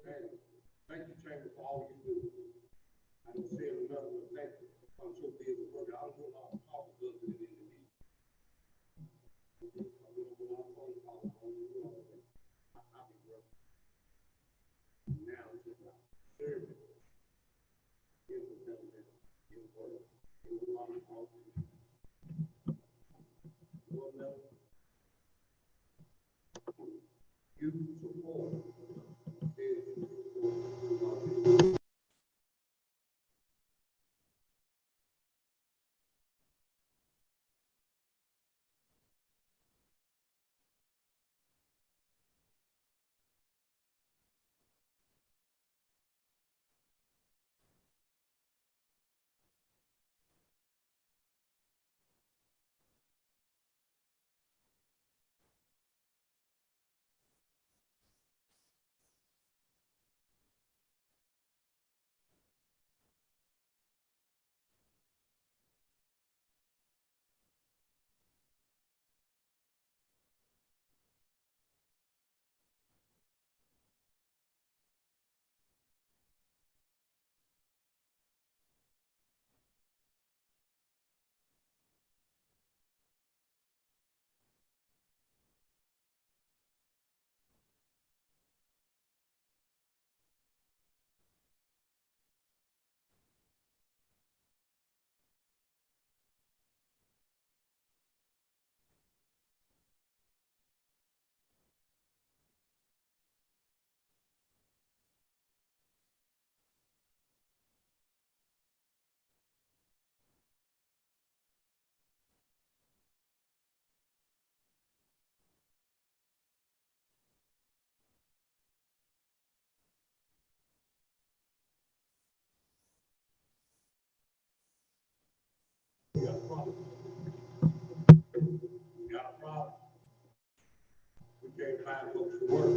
Thank you, Chamber, for all you do. I don't say it enough, but thank you. I'm so busy working. I don't do a lot of talking to them in the meeting. I don't do a lot of phone calls. I don't do all of that. I'll be working. Now it's just about serving in the government, in work, in a lot of talking. Well, no, you support is support. We got a problem. We got a problem. We can't find folks to work.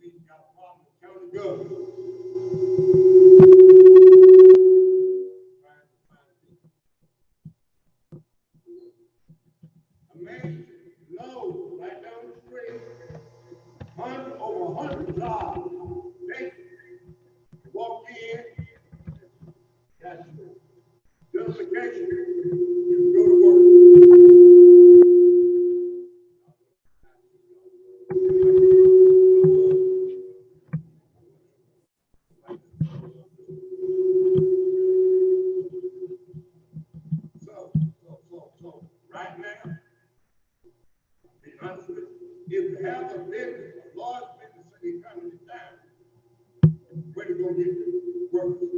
We got a problem with county government. Trying to find people. Amazing. No, right down the street. Over 100 jobs. They walk in, got your justification, you can go to work. So, right now, be honest with you, if you have a business, a large business in the economy down, where to go get workers?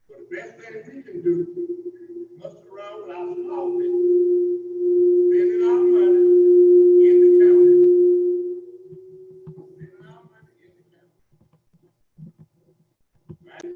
So the best thing we can do is muster around with our small business, spending our money in the county, spending our money in the county. Right?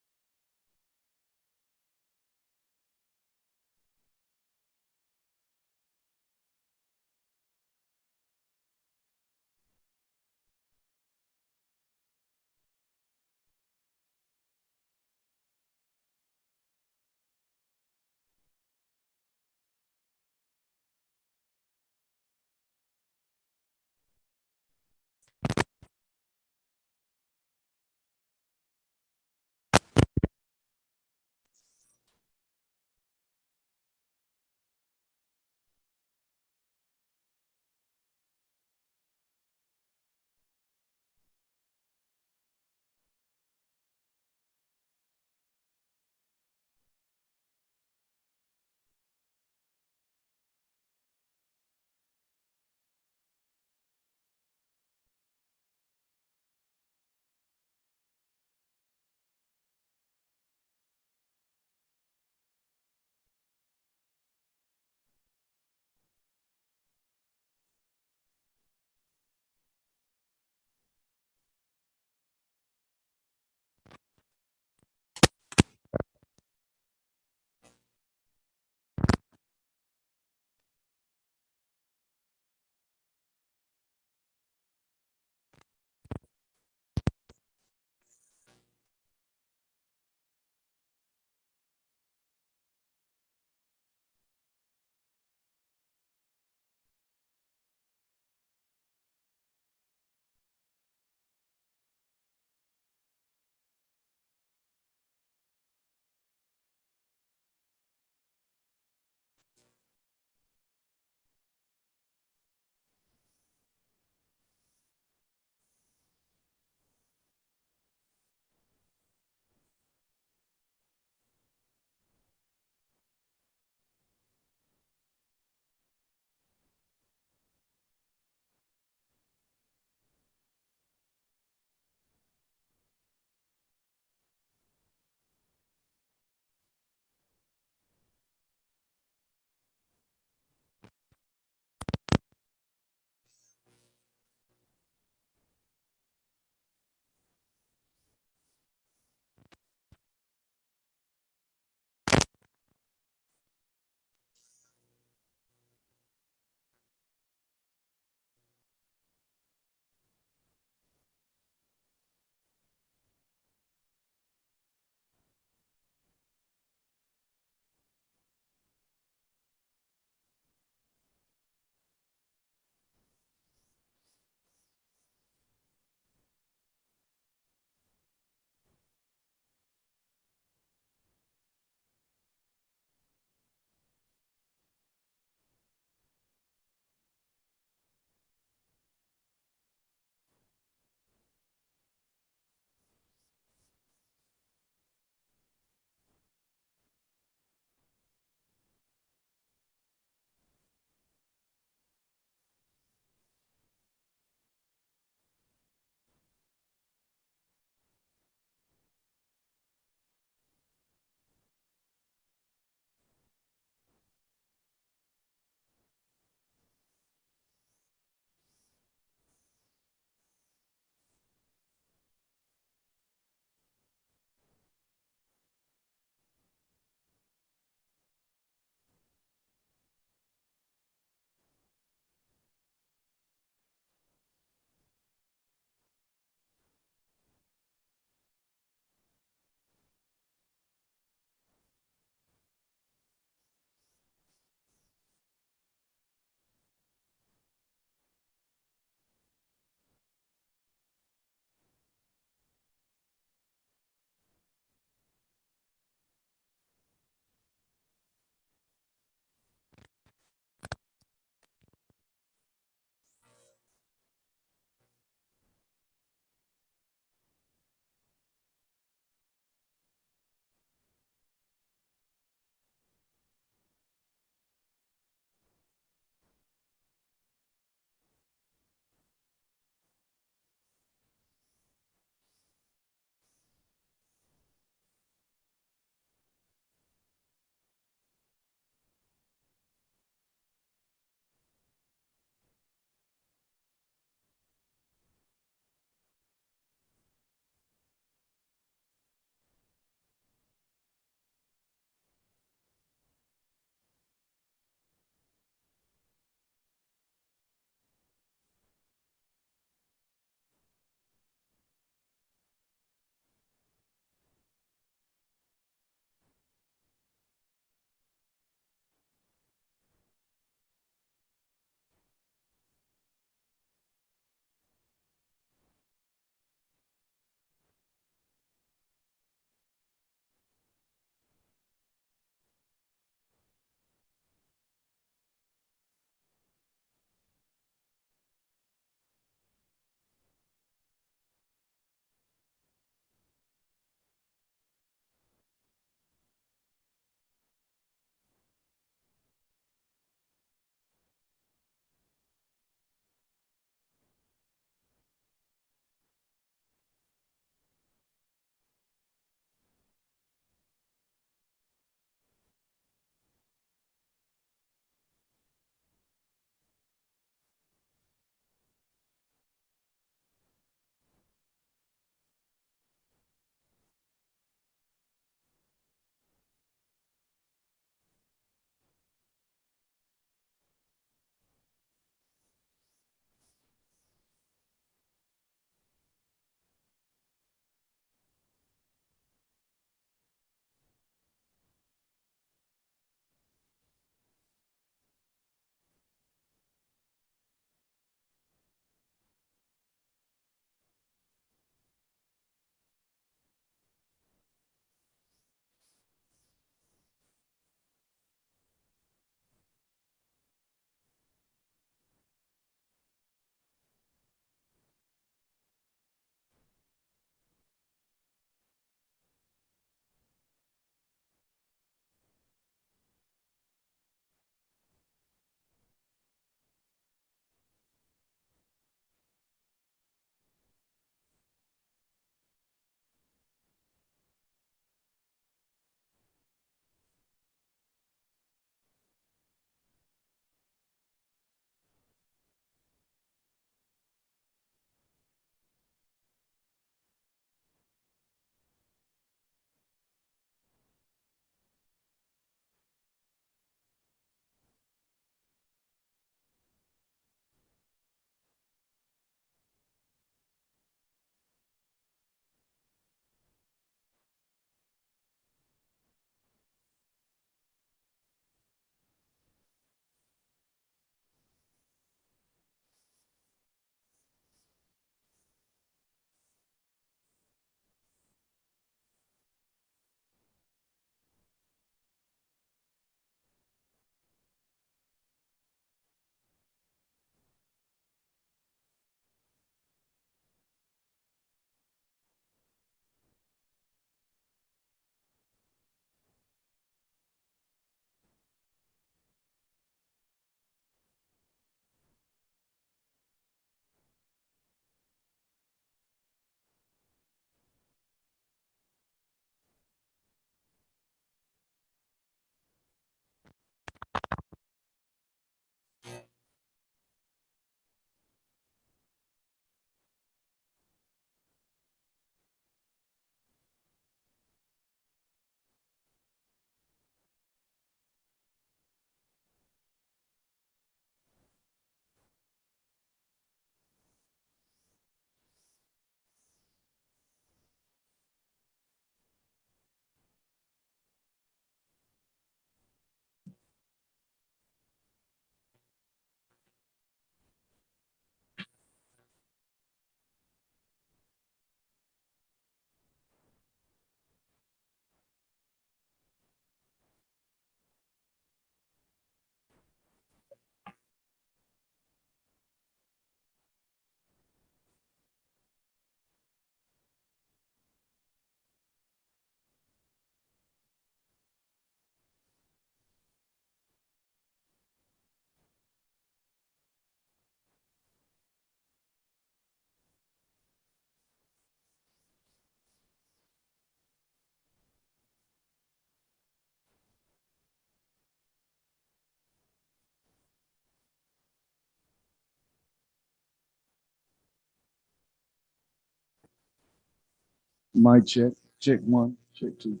Mic check. Check one. Check two.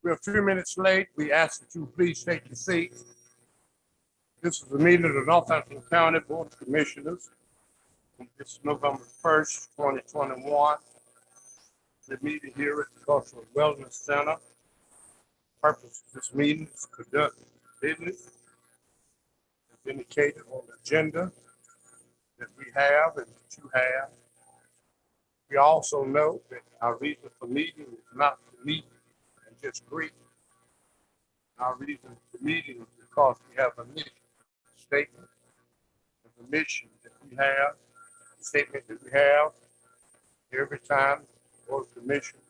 We're a few minutes late. We ask that you please take your seats. This is the meeting of the Northampton County Board of Commissioners. It's November 1st, 2021. The meeting here at the Cultural Wellness Center. Purpose of this meeting is to conduct business as indicated on the agenda that we have and that you have. We also note that our reason for meeting is not to meet and just greet. Our reason for meeting is because we have a mission statement, the mission that we have, the statement that we have every time the Board of Commissioners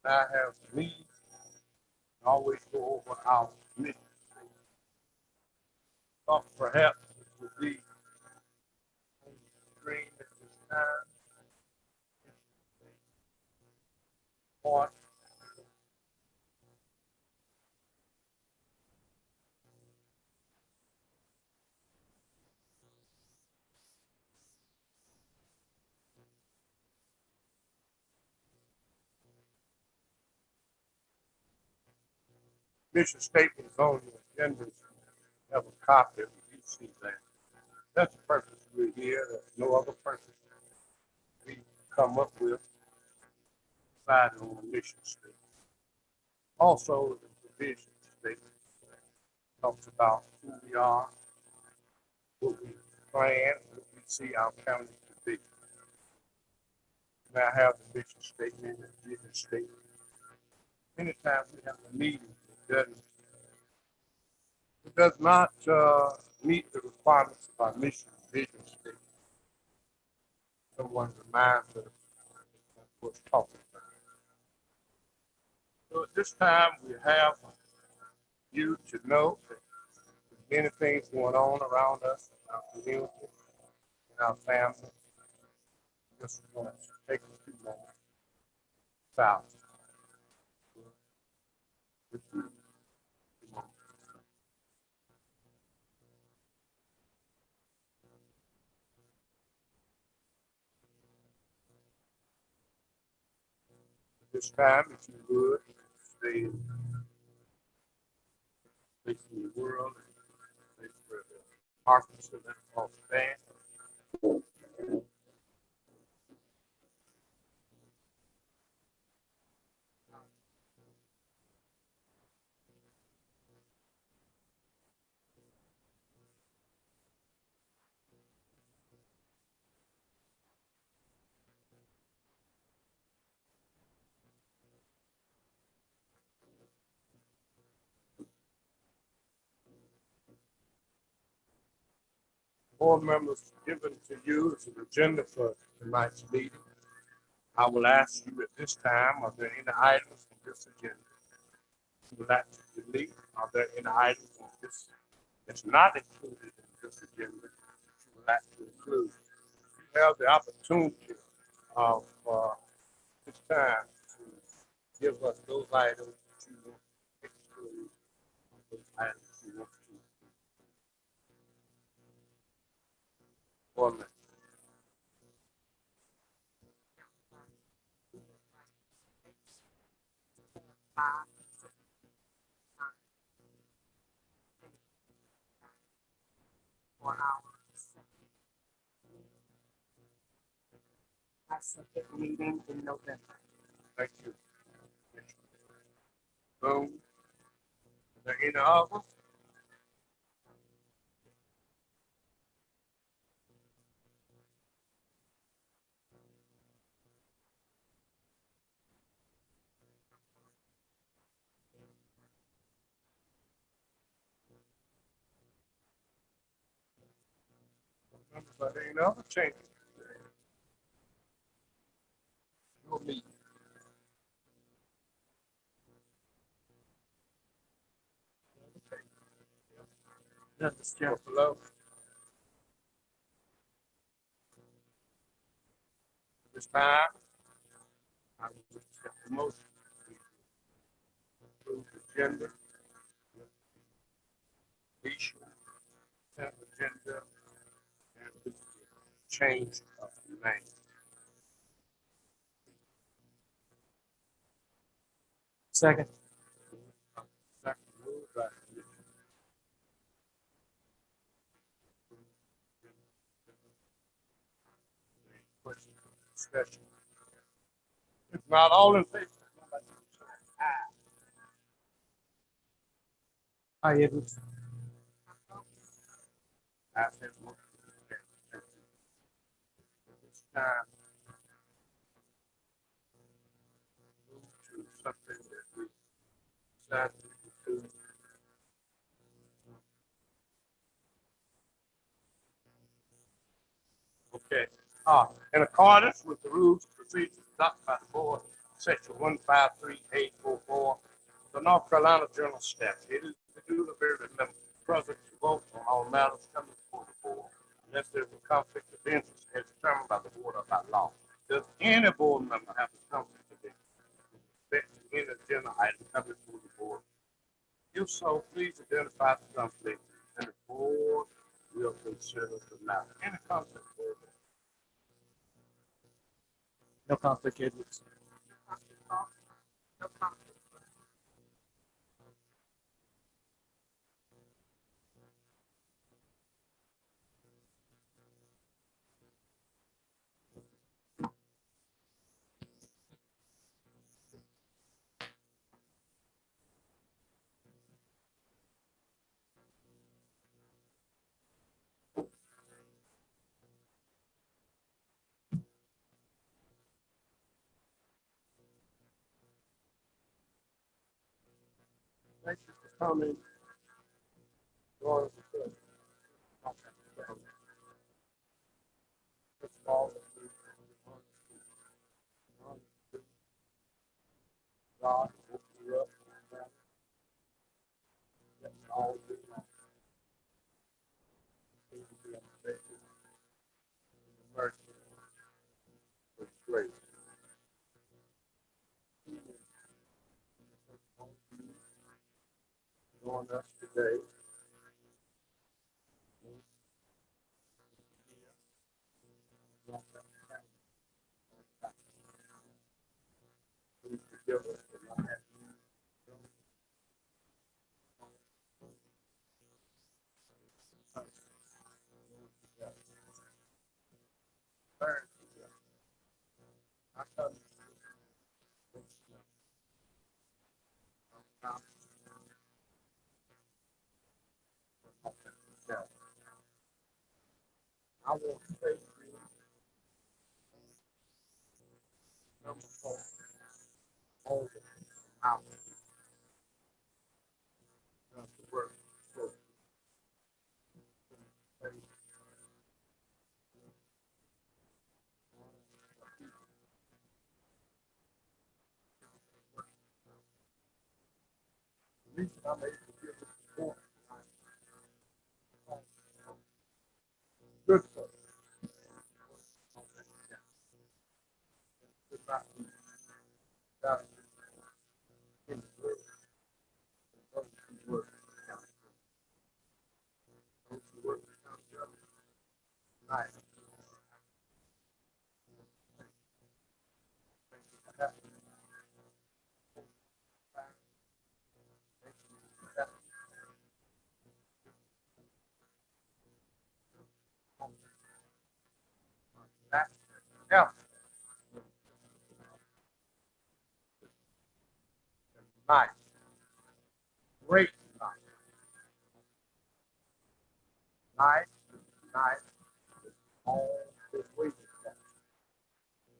and I have meetings, always go over our mission statement. Thought perhaps it would be on the screen at this time. Part mission statement is on the agenda. You have a copy of it. You see that. That's the purpose we're here. There's no other purpose we come up with decided on the mission statement. Also, the vision statement talks about who we are, what we plan, what we see our county to be. And I have the mission statement and vision statement. Anytime we have a meeting that does not meet the requirements of our mission and vision statement, someone reminds us of what's talking about. So at this time, we have you to know that there's many things going on around us, in our community, in our family. Just want to take a few moments. Silence. Just a few moments. At this time, if you would, stay facing the world and face where the Parkinson and all stand. Board members, given to you as an agenda for tonight's meeting. I will ask you at this time, are there any items on this agenda you would like to delete? Are there any items on this that's not included in this agenda that you would like to include? You have the opportunity of this time to give us those items that you want to exclude, those items you want to. 1 minute. For our second meeting in November. Thank you. Boom. Is there any other? But there ain't no other changes. Your meeting. That's Jeff. Below. This time, I will accept the motion. Approve the agenda. Issue. Consent agenda. And the change of the name. Second. discussion? If not, all in favor? Hi, Edwards. I said, well, it's time to move to something that we decided to do. Okay. In accordance with the rules and procedures adopted by the board, section 153.844, the North Carolina General Statute, it is the duty of every member present to vote on all matters coming before the board, unless there's a conflict of interest as determined by the board or by law. Does any board member have a conflict of interest with respect to any agenda item coming before the board? If so, please identify the conflict, and the board will consider the matter. Any conflict, board? No conflict, Edwards. Thank you for coming. First of all, God woke you up. That's all we want. Please be affected. Mercy with grace. Join us today. Please forgive us for not having learned together. I come to I want to say to you, number four, all the hours of the work. So, the reason I'm able to give this report tonight, good for good not be done in the work. Those who work, those who work tonight. Yeah, nice, great night, night, night, all this week.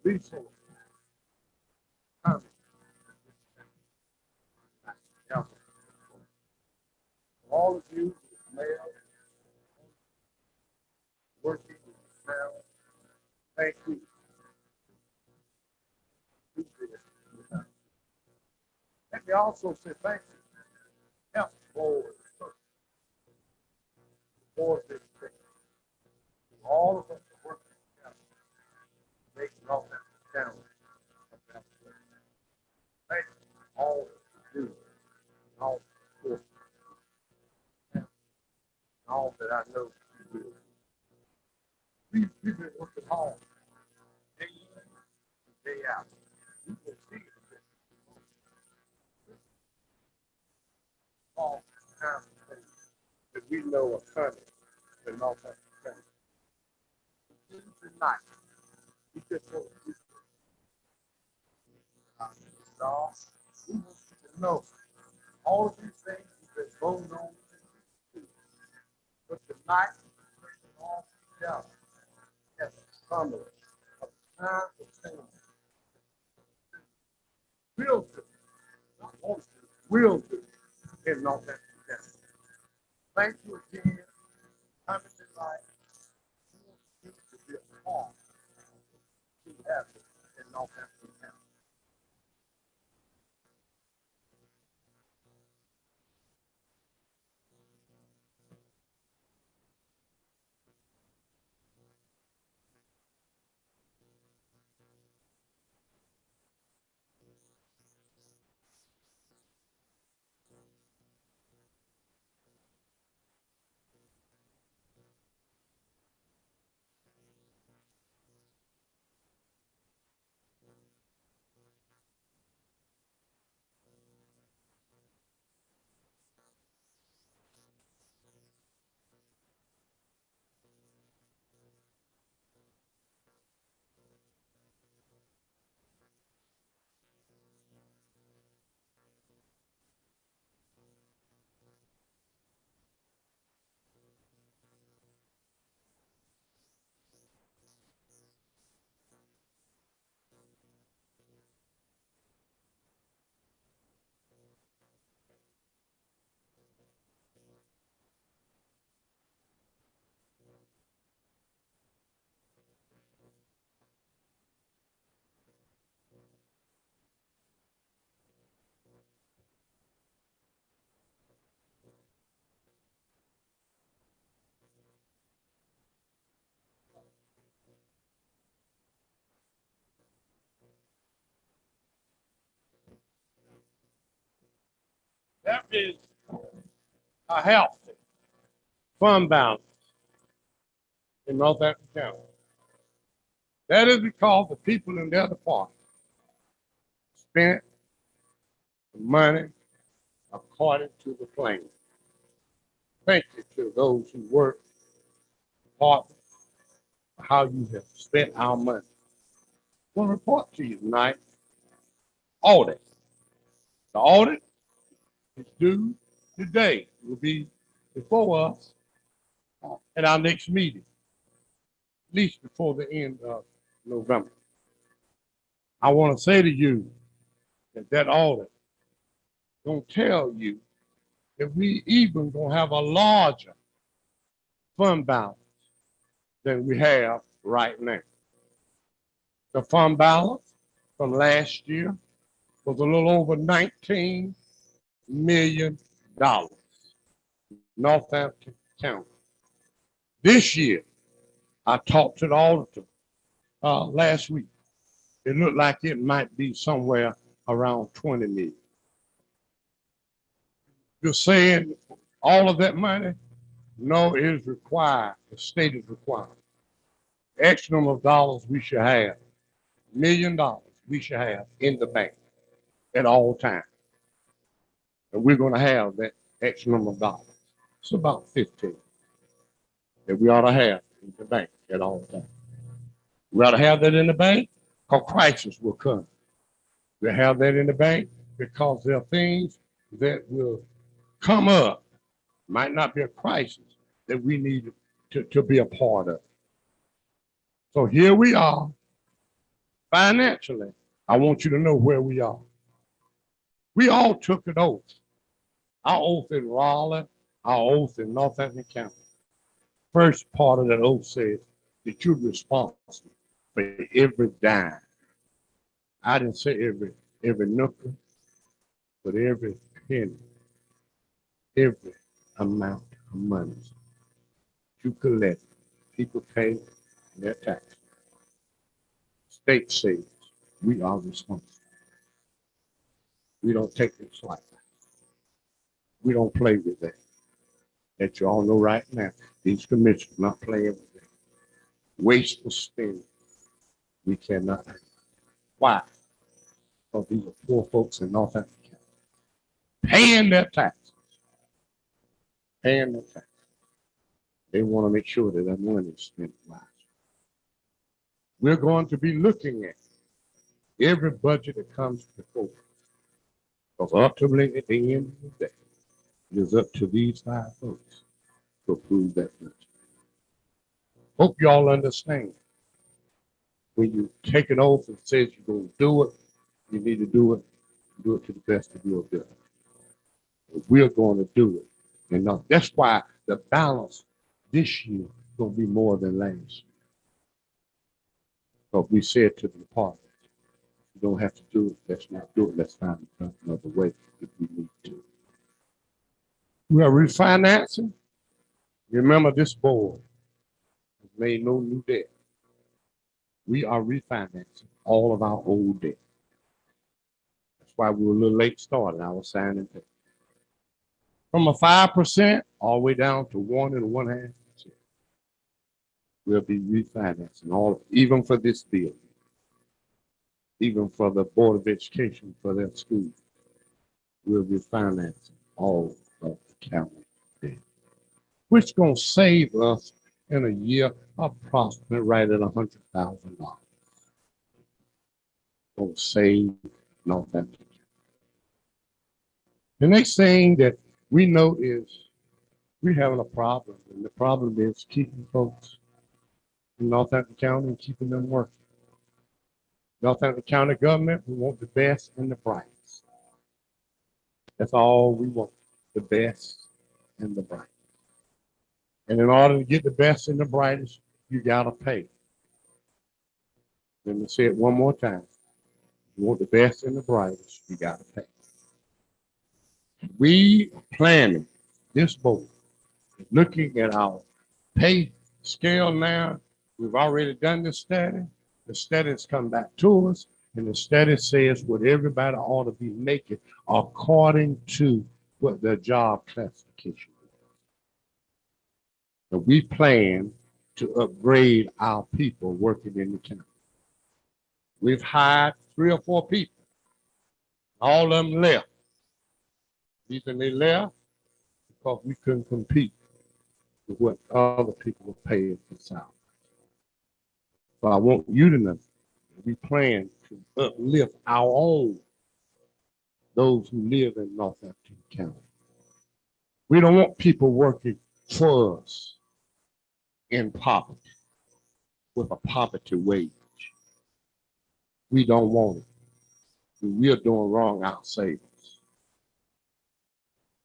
Resources coming. Yeah. All of you, male, working with yourself, thank you. Let me also say thank you. Help board, board this thing. All of us are working together, making all that challenge. Thank you, all that you do, all the support, and all that I know you do. We've been working hard, day in and day out. You can see it. All kinds of things that we know are coming and all kinds of things. Tonight, we just want to are. We want you to know all of these things that going on. But tonight, we're all together as a summary of time of things. Will do, not want to, will do, and not that together. Thank you again. Coming tonight. We want you to be a part to have it and not have to have it. That is a healthy fund balance in North African County. That is because the people in their department spent the money according to the plan. Thank you to those who work hard for how you have spent our money. I want to report to you tonight, audit. The audit is due today. It will be before us at our next meeting, at least before the end of November. I want to say to you that audit gonna tell you if we even gonna have a larger fund balance than we have right now. The fund balance from last year was a little over $19 million. Northampton County. This year, I talked to the auditor last week. It looked like it might be somewhere around 20 million. You're saying all of that money? No, it is required. The state is required. X number of dollars we should have, $1 million we should have in the bank at all times. And we're going to have that X number of dollars. It's about 15 that we ought to have in the bank at all times. We ought to have that in the bank because crisis will come. We have that in the bank because there are things that will come up, might not be a crisis, that we need to be a part of. So here we are, financially. I want you to know where we are. We all took an oath. Our oath in Raleigh, our oath in Northampton County. First part of that oath says that you're responsible for every dime. I didn't say every nickel, but every penny, every amount of money you collect, people pay their taxes. State says we are responsible. We don't take this lightly. We don't play with that. That you all know right now, these commissioners not playing with that. Wasteful spending. We cannot. Why? Because these are poor folks in Northampton County paying their taxes. Paying their taxes. They want to make sure that that money is spent wisely. We're going to be looking at every budget that comes before us. Because ultimately, at the end of the day, it is up to these 5 folks to approve that budget. Hope y'all understand. When you take an oath and says you're going to do it, you need to do it to the best of your ability. We're going to do it. And that's why the balance this year is going to be more than last year. But we said to the department, you don't have to do it. Let's not do it. Let's find another way if we need to. We are refinancing. Remember, this board has made no new debt. We are refinancing all of our old debt. That's why we were a little late starting our signing pay. From a 5% all the way down to 1.5%. We'll be refinancing all, even for this bill, even for the Board of Education for their school. We'll be financing all of the county debt, which is going to save us in a year approximately right at $100,000. Going to save Northampton. The next thing that we know is we're having a problem, and the problem is keeping folks in Northampton County and keeping them working. Northampton County government, we want the best and the brightest. That's all we want, the best and the brightest. And in order to get the best and the brightest, you gotta pay. Let me say it one more time. You want the best and the brightest, you gotta pay. We are planning, this board, looking at our pay scale now. We've already done the study. The study's come back to us, and the study says what everybody ought to be making according to what their job classification is. So we plan to upgrade our people working in the county. We've hired 3 or 4 people. All of them left. The reason they left because we couldn't compete with what other people were paying for salary. So I want you to know we plan to uplift our own, those who live in Northampton County. We don't want people working for us in poverty with a poverty wage. We don't want it. We are doing wrong ourselves.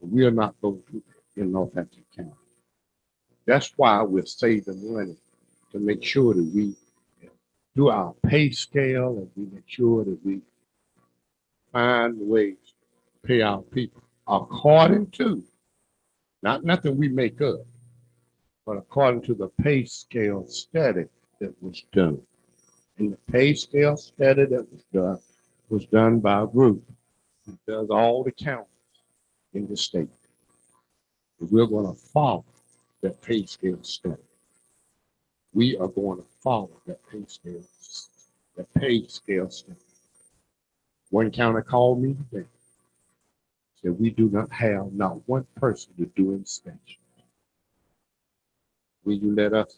We are not those people in Northampton County. That's why we're saving money to make sure that we do our pay scale and we make sure that we find ways to pay our people according to, not nothing we make up, but according to the pay scale study that was done. And the pay scale study that was done by a group that does all the counties in the state. We're going to follow that pay scale study. We are going to follow that pay scale study. One county called me today, said we do not have not one person to do inspection. Will you let us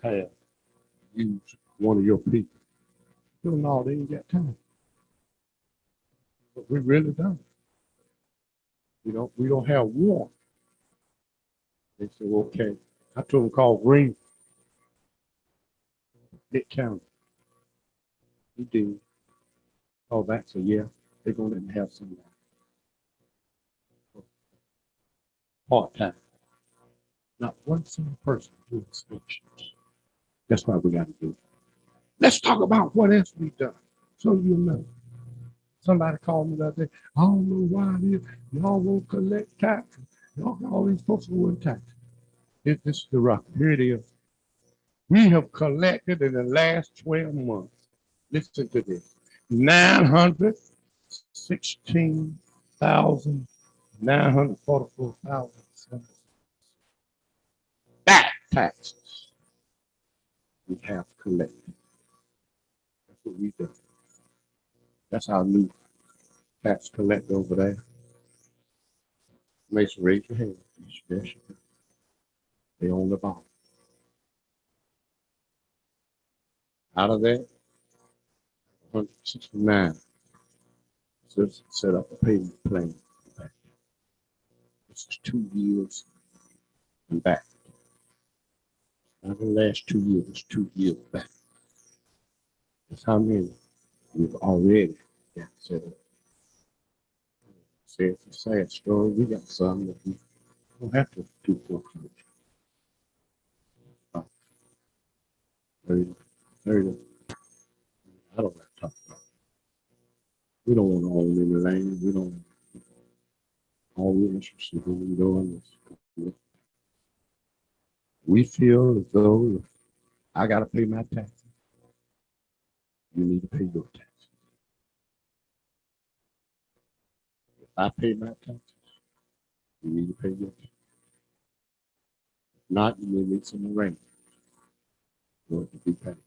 use one of your people? No, they ain't got time. But we really don't. We don't have one. They said, okay. I told them call Green. Dick County. He did. Oh, that's a yeah. They're gonna let me have some part-time. Not one single person do inspections. That's why we gotta do it. Let's talk about what else we've done. So you know. Somebody called me the other day. I don't know why y'all won't collect taxes. Y'all always supposed to win taxes. This is the rock. Here it is. We have collected in the last 12 months. Listen to this. 916,944,000 back taxes we have collected. That's what we do. That's our new tax collector over there. Mason, raise your hand. Yes, they own the bottom. Out of that, 169 set up a payment plan This is 2 years and back. Not the last 2 years, 2 years back. That's how many we've already got set up. Say it's a sad story. We got some that we don't have to do foreclosure. 30, 30. I don't have to talk about it. We don't want to own any land. We don't. All we're interested in doing is we feel as though if I got to pay my taxes, you need to pay your taxes. If I pay my taxes, you need to pay your taxes. If not, you may need some arrangement for it to be paid.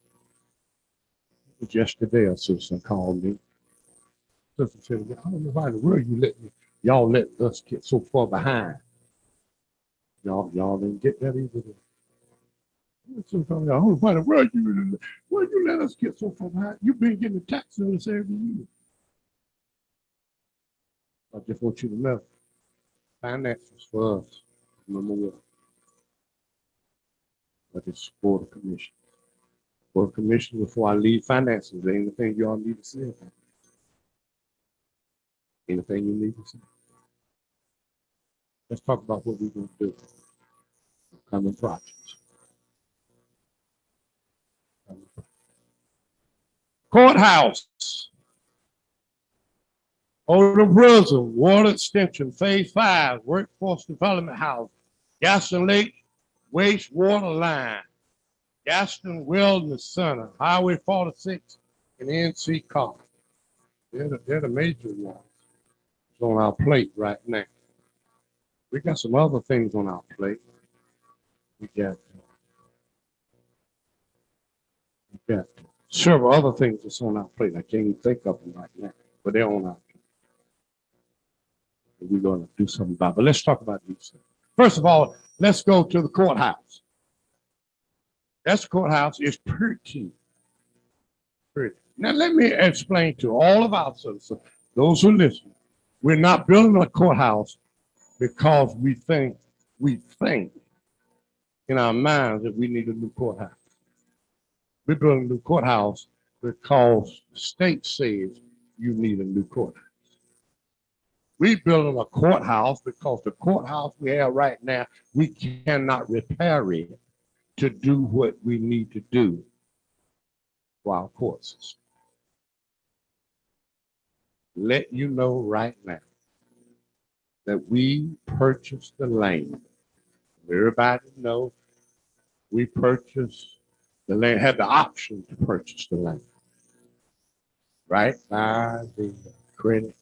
Just today, a citizen called me. Sister said, I don't know why in the world y'all let us get so far behind. Y'all didn't get that either. Sometimes I don't know why in the world you let us get so far behind. You've been getting the tax notice every year. I just want you to know, finances for us, number one. But it's Board of Commission. Board of Commission, before I leave finances, anything y'all need to say about it? Anything you need to say? Let's talk about what we're going to do. Coming projects. Courthouse. Older Brooklyn, Water Extension, Phase 5, Workforce Development House, Gaston Lake Wastewater Line, Gaston Wellness Center, Highway 46, and NC Car. They're the major ones. It's on our plate right now. We got some other things on our plate. We got several other things that's on our plate. I can't even think of them right now, but they're on our plate. We're going to do something about it. But let's talk about these things. First of all, let's go to the courthouse. That's the courthouse. It's pretty. Now, let me explain to all of our citizens, those who listen, we're not building a courthouse because we think in our minds that we need a new courthouse. We're building a new courthouse because the state says you need a new courthouse. We're building a courthouse because the courthouse we have right now, we cannot repair it to do what we need to do for our court system. Let you know right now that we purchased the land. Everybody know we purchased the land, had the option to purchase the land, right? By the credit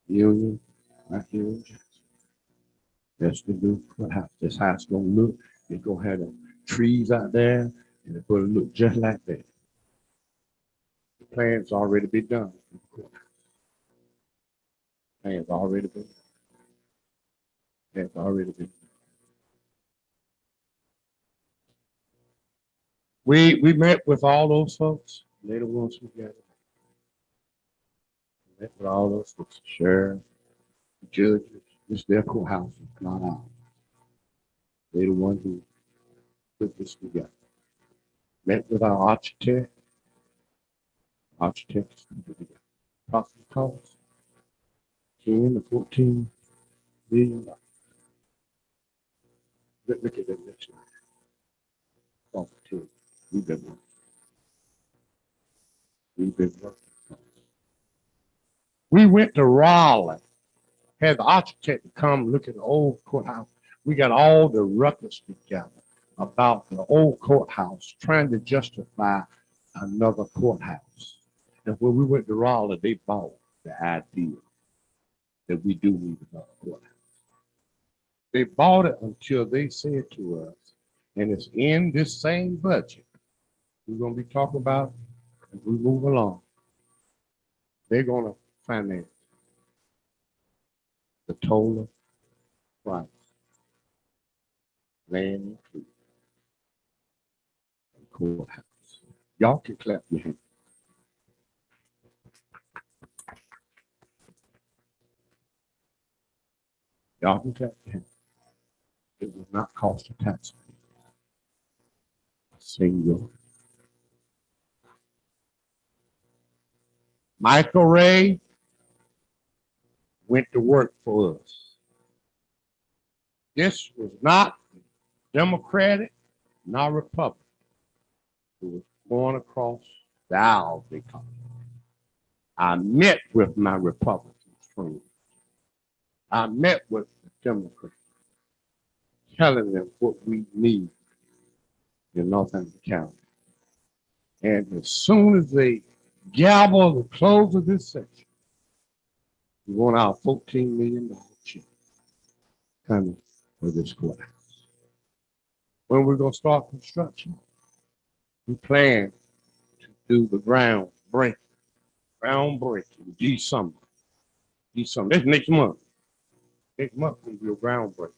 union right here in Jackson. That's the new courthouse. That's how it's gonna look. It's gonna have the trees out there, and it's gonna look just like that. The plan's already been done. Plans already been done. Plans already been done. We met with all those folks. They're the ones who got it. Met with all those folks, the sheriff, the judges. It's their courthouse, not ours. They're the ones who put this together. Met with our architect. Architects put it together. Approximate cost 10 to 14 million dollars. Look at that next slide. We've been working. We've been working. We went to Raleigh, had the architect come look at the old courthouse. We got all the records together about the old courthouse, trying to justify another courthouse. And when we went to Raleigh, they bought the idea that we do need another courthouse. They bought it until they said to us, and it's in this same budget we're going to be talking about as we move along. They're going to finance the total price, land included, and courthouse. Y'all can clap your hands. Y'all can tell him. It will not cost the taxpayer a single. Michael Ray went to work for us. This was not Democratic, not Republican. It was going across the aisle because I met with my Republican friends. I met with the Democrats, telling them what we need in Northampton County. And as soon as they gavel the close of this session, we want our $14 million check coming for this courthouse. When we're going to start construction, we plan to do the groundbreaking December. That's next month. Next month we'll do a groundbreaking.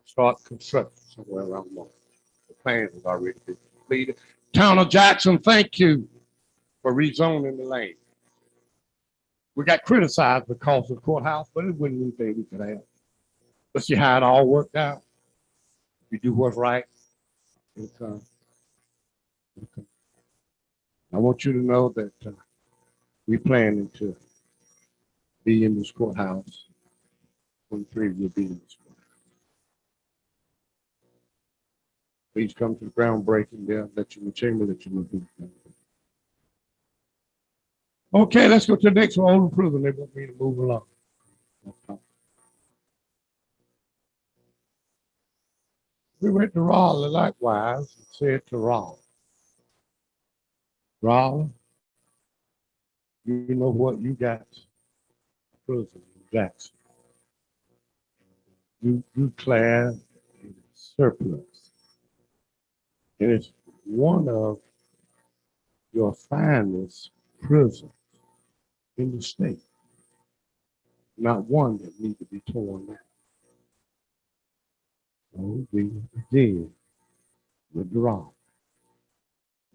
Start construction somewhere around March. The plan has already been completed. Town of Jackson, thank you for rezoning the land. We got criticized because of the courthouse, but it wasn't anything we could have. Let's see how it all worked out. If you do what's right, it'll come. I want you to know that we're planning to be in this courthouse. 23 will be in this courthouse. Please come to the groundbreaking there. Let you in the chamber, let you know. Okay, let's go to the next one. Older prison. They want me to move along. We went to Raleigh likewise and said to Raleigh, you know what you got? Prison in Jackson. You class in surplus. And it's one of your finest prisons in the state. Not one that needs to be torn down. So we did with the Raleigh.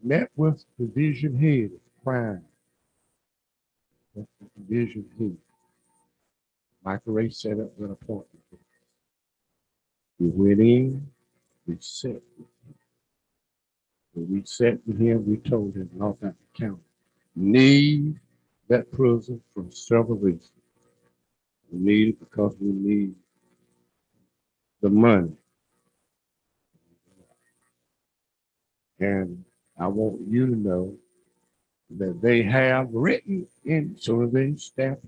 Met with division head of crime. Division head. Michael Ray set up an appointment. We went in, we sat with him. When we sat with him, we told him Northampton County need that prison for several reasons. We need it because we need the money. And I want you to know that they have written in, so they staff,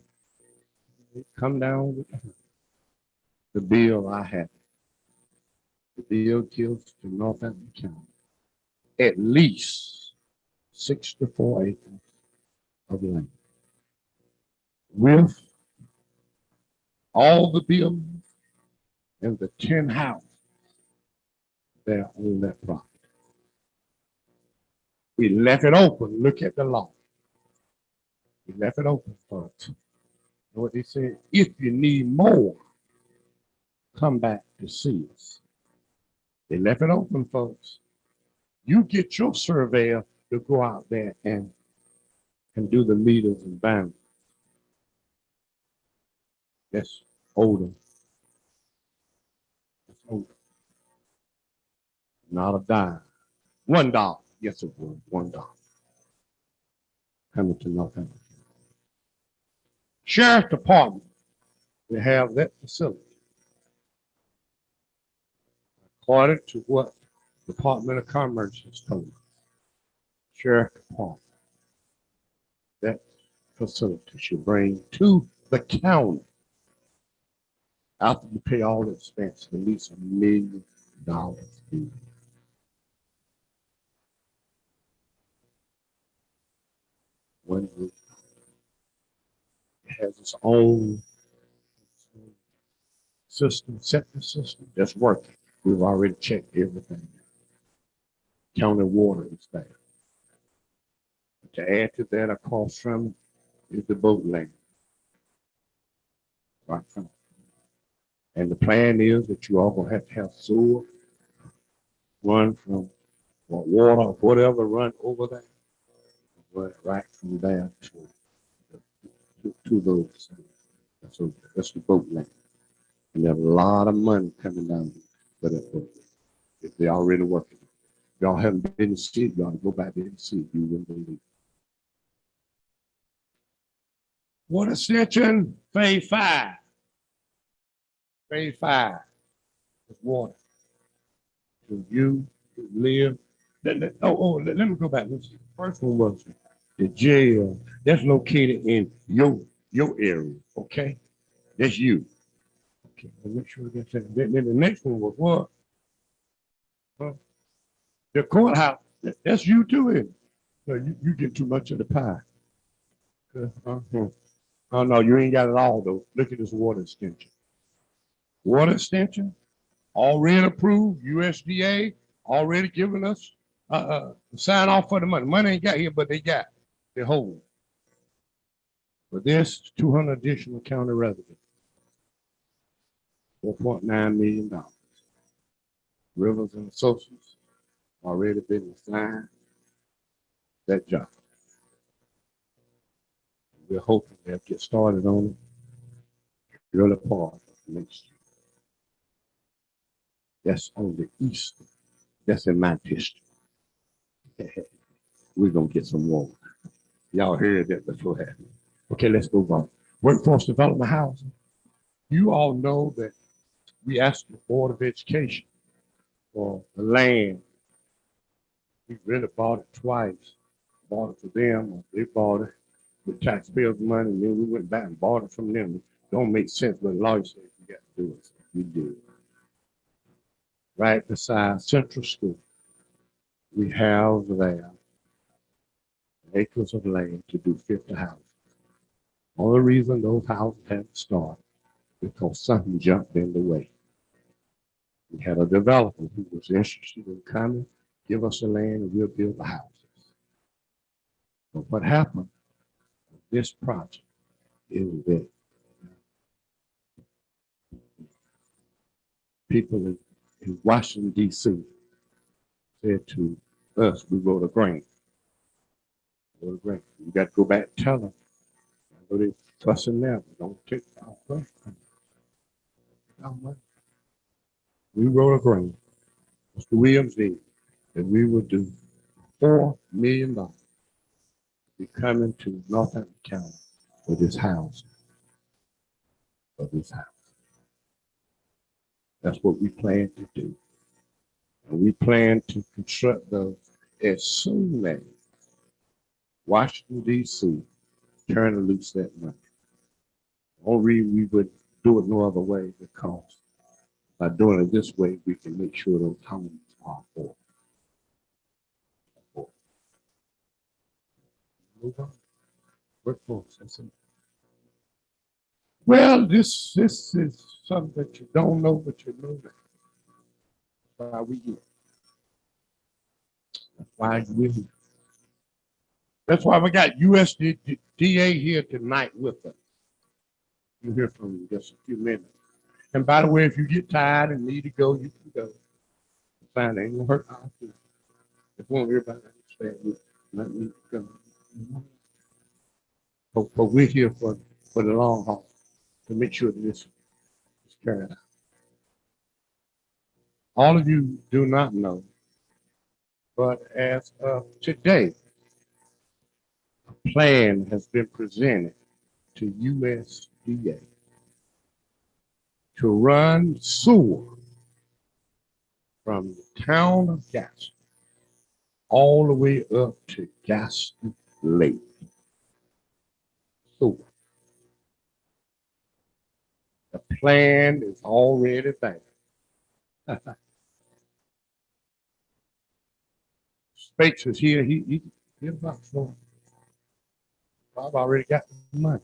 they come down with the bill I have. The bill gives to Northampton County at least 64 acres of land with all the buildings and the 10 houses that on that property. We left it open. Look at the law. We left it open for us. You know what they said? If you need more, come back to see us. They left it open, folks. You get your surveyor to go out there and do the meters and boundaries. That's older. That's older. Not a dime. $1. Yes, it was $1. Coming to Northampton. Sheriff's Department, we have that facility. According to what Department of Commerce has told us, Sheriff's Department, that facility should bring to the county, after you pay all the expenses, at least $1 million. When it has its own system, septic system that's working. We've already checked everything. County water is there. To add to that, across from it is the boat landing. Right from it. And the plan is that you all gonna have sewer run from water or whatever run over there, run right from there to those So that's the boat land. And there's a lot of money coming down for that boat. If they're already working. If y'all haven't been to see it, y'all go back there and see it. You wouldn't believe. Water extension, phase 5. Phase 5 is water. So you live. Let me go back. Let's see. First one was the jail. That's located in your area. Okay, that's you. Okay, I'll make sure that's it. Then the next one was what? Huh? The courthouse. That's you too. Isn't it? So you get too much of the pie. Uh-huh. Oh no, you ain't got it all though. Look at this water extension. Water extension, already approved, USDA already giving us sign off for the money. Money ain't got here, but they got the whole. For this, 200 additional county residents, $4.9 million. Rivers and Associates already been assigned that job. We're hoping they'll get started on it early part of next year. That's on the east. That's in my district. We're gonna get some water. Y'all heard that before. Okay, let's move on. Workforce development housing. You all know that we asked the Board of Education for the land. We really bought it twice. Bought it for them, or they bought it with taxpayers' money, and then we went back and bought it from them. It don't make sense, but the lawyer said we got to do it. So we did. Right beside Central School, we have there acres of land to do 50 houses. Only reason those houses haven't started because something jumped in the way. We had a developer who was interested in coming, give us the land, and we'll build the houses. But what happened with this project is that people in Washington, D.C. said to us, we wrote a grant. You got to go back and tell them. I know they fussing now, but don't take our money. We wrote a grant. Mr. Williams did that we would do $4 million be coming to Northampton County for this house. For this house. That's what we plan to do. And we plan to construct those as soon as Washington, D.C. turn loose that money. The only reason we would do it no other way because by doing it this way, we can make sure those homes are affordable. Move on. Workforce, that's it. Well, this is something that you don't know, but you know that. That's why we here. That's why we're here. That's why we got USDA here tonight with us. You'll hear from him in just a few minutes. And by the way, if you get tired and need to go, you can go. Fine, ain't gonna hurt our feelings. If won't everybody understand you, let me go. But we're here for the long haul to make sure that this is carried out. All of you do not know, but as of today, a plan has been presented to USDA to run sewer from the town of Gaston all the way up to Gaston Lake. Sewer. The plan is already there. Spates is here. He's about for. I've already got the money.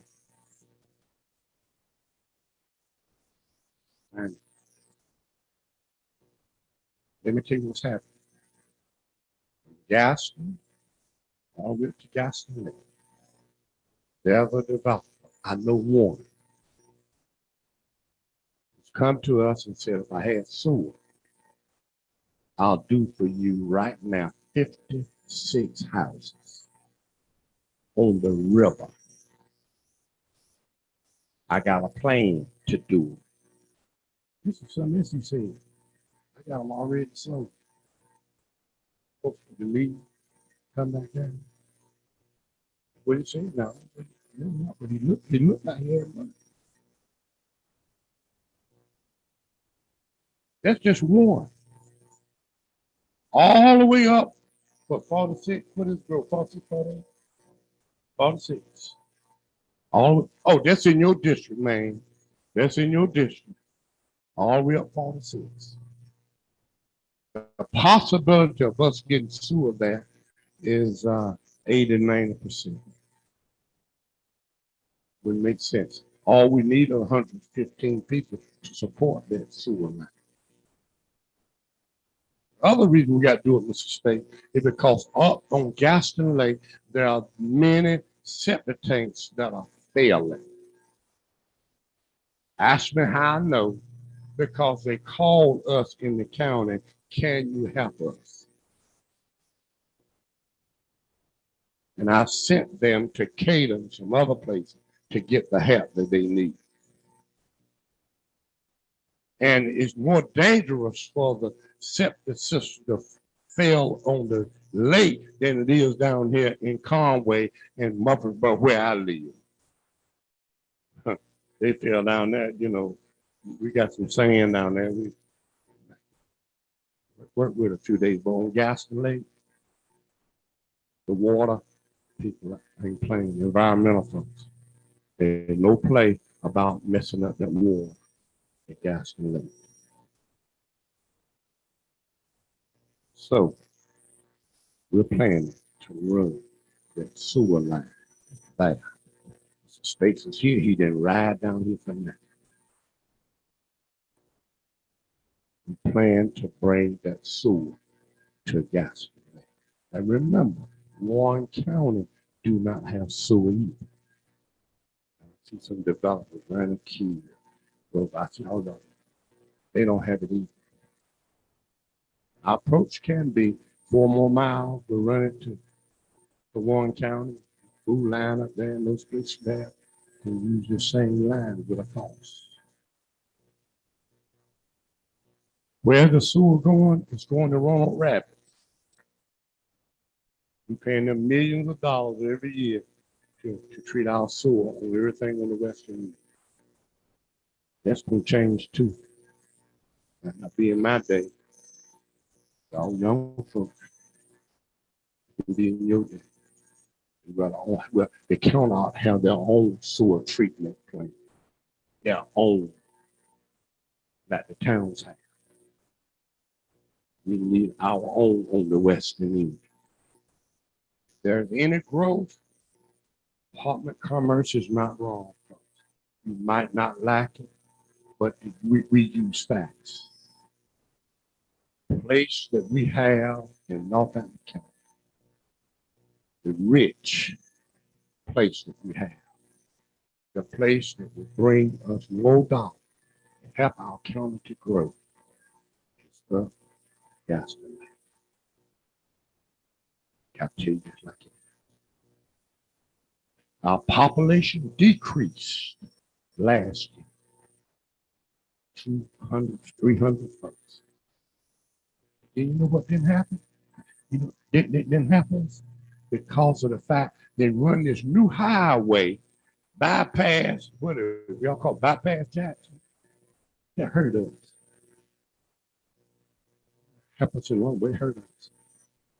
And let me tell you what's happening. Gaston, all the way to Gaston Lake. There's a developer. I know one. He's come to us and said, if I had sewer, I'll do for you right now 56 houses on the river. I got a plan to do it. This is something else he said. I got them already sold. Hopefully to leave, come back down. What he said now? No, but he looked like he had money. That's just one. All the way up for 46. What is it? 46, 48? 46. Oh, that's in your district, man. That's in your district. All the way up 46. The possibility of us getting sewer there is 80, 90%. Would make sense. All we need are 115 people to support that sewer line. Other reason we got to do it, Mr. State, is because up on Gaston Lake, there are many septic tanks that are failing. Ask me how I know, because they called us in the county, can you help us? And I sent them to Cater and some other places to get the help that they need. And it's more dangerous for the septic system to fail on the lake than it is down here in Conway and Murfreesboro, where I live. They fell down there, you know. We got some sand down there. We worked with a few days, but on Gaston Lake, the water, people ain't playing. Environmental folks, there's no play about messing up that water at Gaston Lake. So we're planning to run that sewer line back. States is here. He didn't ride down here from that. We plan to bring that sewer to Gaston Lake. And remember, Warren County do not have sewer either. I see some developers running keys. Well, I said, hold on. They don't have it either. Our approach can be 4 more miles. We'll run it to Warren County. Food line up there and those places there. And use the same line with a cost. Where the sewer going? It's going to Roanoke Rapids. We're paying them millions of dollars every year to treat our sewer on everything on the western end. That's going to change too. That not be in my day. All young folks can be in your day. Well, they cannot have their own sewer treatment plant. Their own. That the towns have. We need our own on the western end. If there's any growth, apartment commerce is not wrong. You might not like it, but we use facts. The place that we have in Northampton County, the rich place that we have, the place that will bring us more dollars and help our county to grow, is the Gaston Lake. Got to tell you just like it. Our population decreased last year, 200, 300 folks. And you know what didn't happen? You know, it didn't happen because of the fact they run this new highway, bypass, what y'all call bypass Jackson? That hurt us. Help us in one way, hurt us.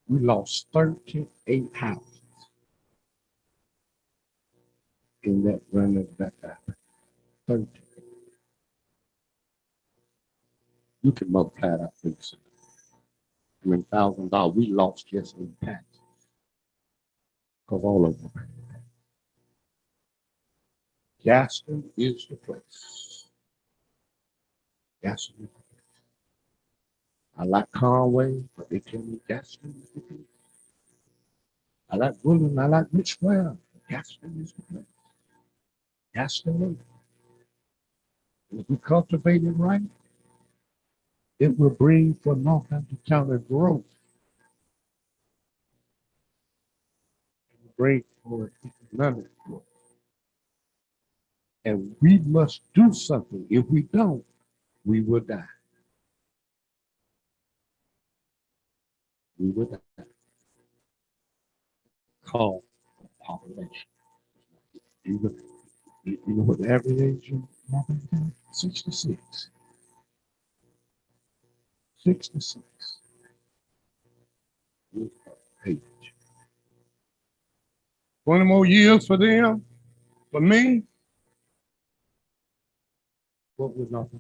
We lost 38 houses in that run of that bypass. 30. You can multiply that for yourself. $1,000 we lost just in taxes. Because all of them. Gaston is the place. Gaston is the place. I like Conway, but they tell me Gaston is the place. I like Woodland, I like Rich Square, but Gaston is the place. Gaston is. If we cultivate it right, it will bring for Northampton County growth. It will bring for economic growth. And we must do something. If we don't, we will die. We will die. Call population. You know, you know what the average age of population is? 66. 66. Age. 20 more years for them, for me. What would not be?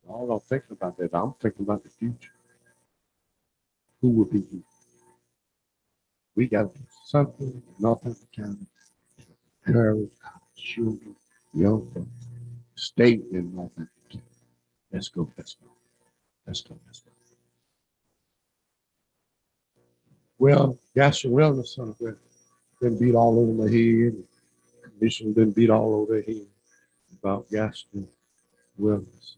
All I'm thinking about that, I'm thinking about the future. Who will be here? We got to do something, nothing can encourage our children, young folks, state and nothing. Let's go, let's go, let's go, let's go. Well, Gaston Wellness Center been beat all over my head. Commission been beat all over their head about Gaston Wellness.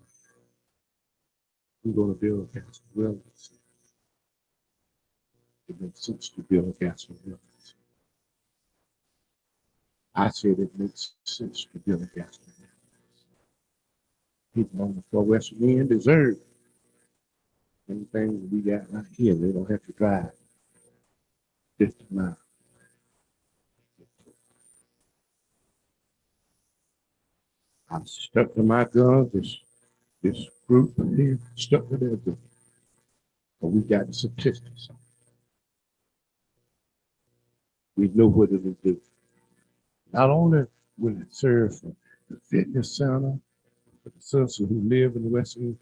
We're going to build a Gaston Wellness. It makes sense to build a Gaston Wellness. I said it makes sense to build a Gaston Wellness. People on the far western end deserve anything we got right here. They don't have to drive 50 miles. I'm stuck to my guns. This group here stuck to their guns. But we got the statistics. We know what it will do. Not only will it serve for the fitness center, for the citizens who live in the Western,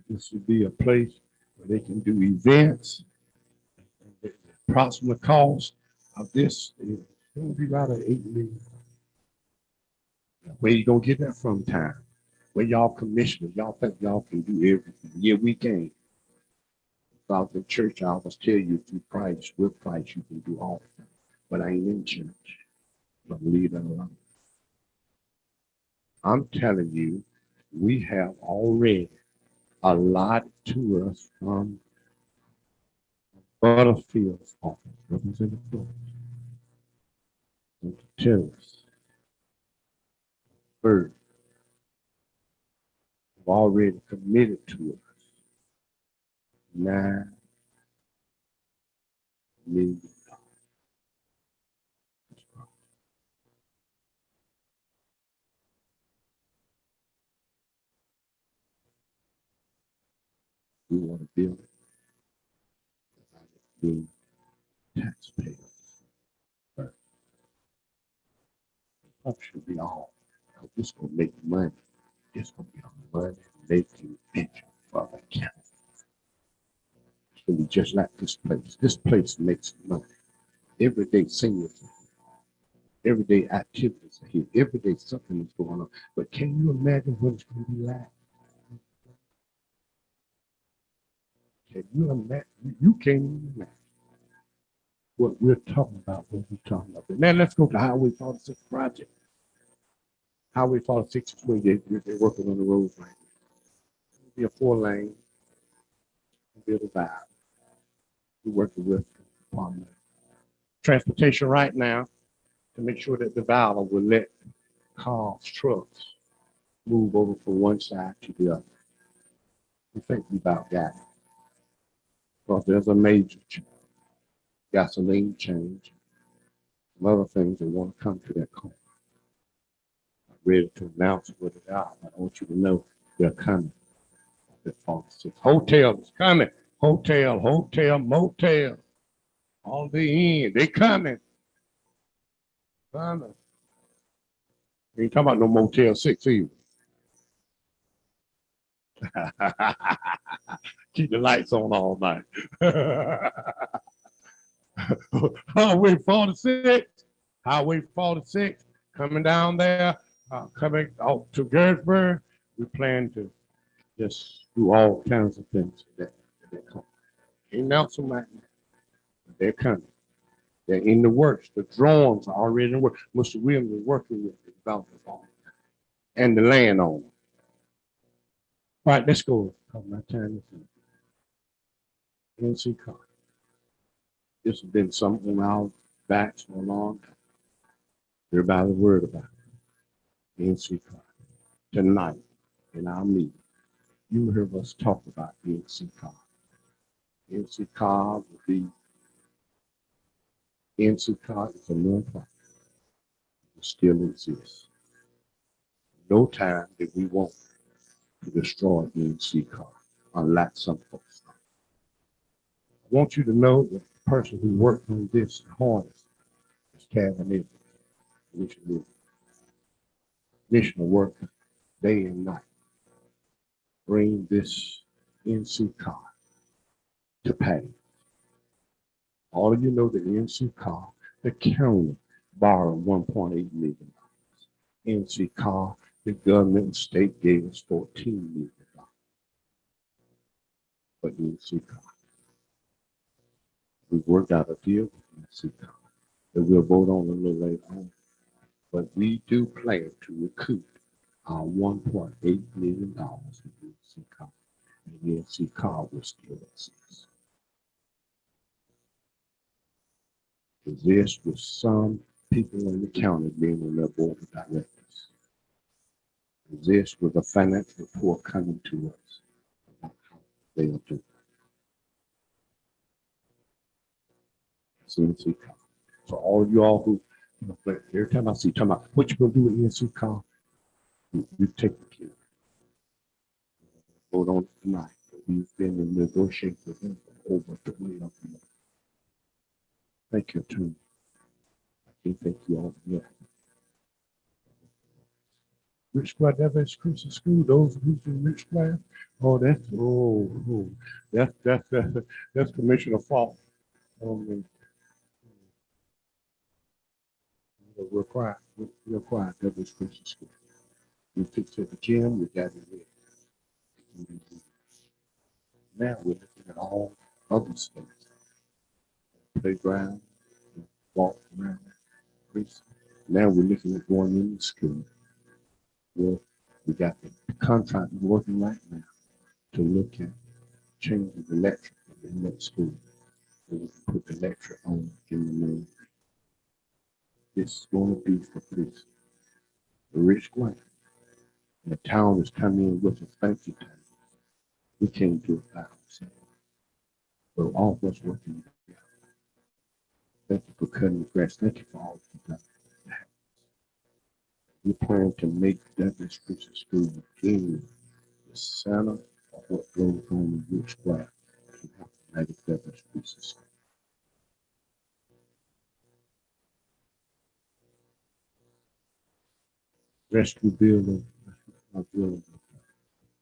this will be a place where they can do events. The approximate cost of this is going to be about $8 million. Where you gonna get that from, time? Where y'all commissioners, y'all think y'all can do everything? Yeah, we can. About the church, I always tell you through Christ, with Christ, you can do all things. But I ain't in church. But leave that alone. I'm telling you, we have already a lot to us from Butterfield's office, Representative Phillips, and to tell us, Bird, have already committed to us $9 million. We want to build it. Being taxpayers. But that should be all. Because this gonna make money. It's gonna be a money making venture for the county. It's gonna be just like this place. This place makes money. Everyday seniors, everyday activities are here. Every day something is going on. But can you imagine what it's gonna be like? Can you imagine? You can't even imagine what we're talking about, what we're talking about. Now let's go to Highway 46 project. Highway 46 is where they're working on the road right now. It'll be a 4-lane, it'll be a divide. We're working with Department of Transportation right now to make sure that the divider will let cars, trucks move over from one side to the other. We think we about got it. Because there's a major change, gasoline change, some other things that want to come to that corner. I'm ready to announce what they are. I want you to know they're coming. Hotel is coming. Hotel, motel. On the end. They coming. Coming. You ain't talking about no Motel 6 either. Keep the lights on all night. Highway 46. Highway 46 coming down there, coming out to Gettysburg. We plan to just do all kinds of things that come. Announce them right now. They're coming. They're in the works. The drawings are already in the works. Mr. Williams is working with the developers on it and the landowner. All right, let's go. My time is NC car. This has been something on our backs for a long time. Everybody worried about NC car. Tonight in our meeting, you heard us talk about NC car. NC car will be NC car is a non-profit. It still exists. No time did we want to destroy NC car, unlike some folks. I want you to know that the person who worked on this hardest is Kevin Evans, missional work day and night. Bring this NC car to pay. All of you know that NC car, the county borrowed $1.8 million. NC car, the government and state gave us $14 million. But NC car, we worked out a deal with NC car that we'll vote on a little later on. But we do plan to recoup our $1.8 million in NC car. And NC car will still exist. This with some people in the county being on their board of directors. This with a financial report coming to us about how they'll do. It's NC car. For all you all who, every time I see talking about what you gonna do with NC car, you take the care. Vote on it tonight. We've been in negotiating with them for over 20 years. Thank you, Attorney. I can't thank you all yet. Rich squad, that's Christian school. Those who's in rich class. Oh, that's Commissioner Falk. We're quiet. We're quiet. That was Christian school. We fixed the gym. We got it in. Now we're looking at all other stuff. Playground, walk around. Now we're looking at going into school. Well, we got the contract working right now to look at changing the electric in that school. So we can put the electric on in the main. This is going to be for police. The rich grant. The town is coming in with a thank you tax. We can't do it by ourselves. But all of us working together. Thank you for cutting the grass. Thank you for all you've done. We plan to make Douglas Christian School again the center of what goes on in Rich Square to help United Douglas Christian School. Rescue building,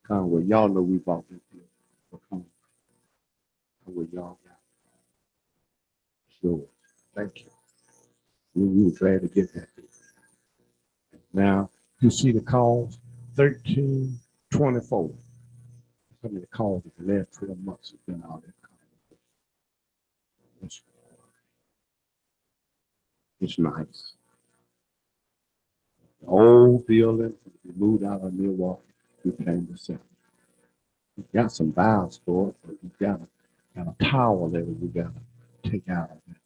Conway. Y'all know we bought this building for Conway, y'all got it. So, thank you. We were glad to get that. Now, you see the calls, 1324. Some of the calls in the last 12 months have been out there. It's nice. The old building, we moved out of Milwaukee, we came to sell. We got some valves for it, but we got a tower there we got to take out of it.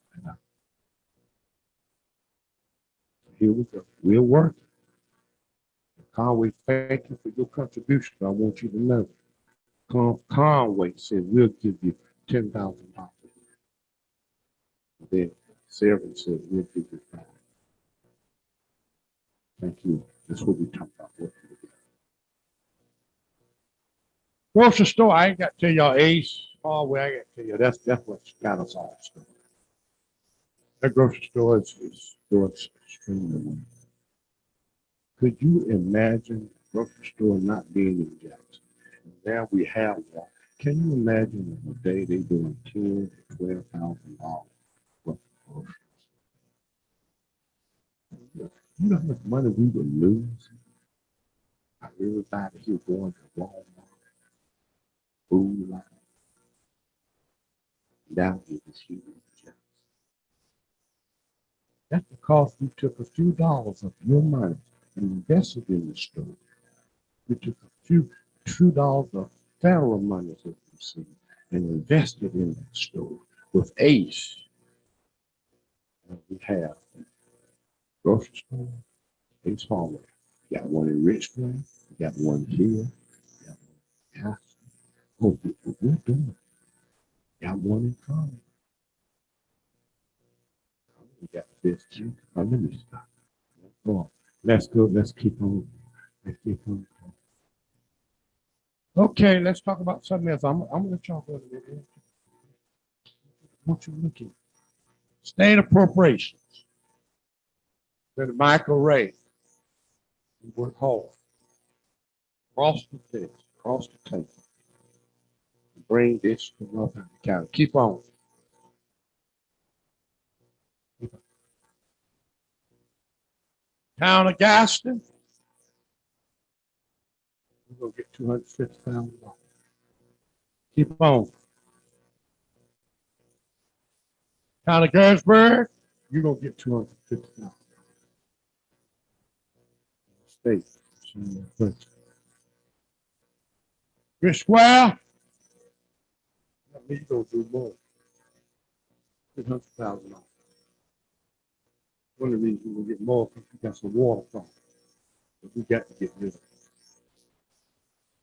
Here we go. We're working. Conway, thank you for your contribution. I want you to know. Conway said we'll give you $10,000. Then Sarah said we'll give you $5,000. Thank you. That's what we talk about. Grocery store, I ain't got to tell y'all Ace. Oh, well, I got to tell you, that's what's got us all started. That grocery store is doing extremely well. Could you imagine a grocery store not being in Jackson? Now we have one. Can you imagine on a day they doing $10,000 to $12,000 worth of groceries? You know how much money we would lose? Everybody here going to Walmart, food line, down here is huge. That's because we took a few dollars of your money and invested in the store. We took a few dollars of federal money that we received and invested in that store with ACE. And we have grocery store, Ace Hardware. Got one in Richmond, got one here, got one in House. Oh, we're doing it. Got one in College. We got this too. Oh, let me stop. Oh, let's go. Let's keep on. Let's keep on. Okay, let's talk about something else. I'm gonna let y'all go a little bit. What you looking? State appropriations. Then Michael Ray. He worked hard. Cross the fence, cross the table. Bring this to North County. Keep on. Town of Gaston. We're gonna get $250,000. Keep on. Town of Gettysburg, you're gonna get $250,000. State. Rich Square, that means you're gonna do more. $600,000. One of the reasons we're gonna get more because we got some water problems. But we got to get rid of it.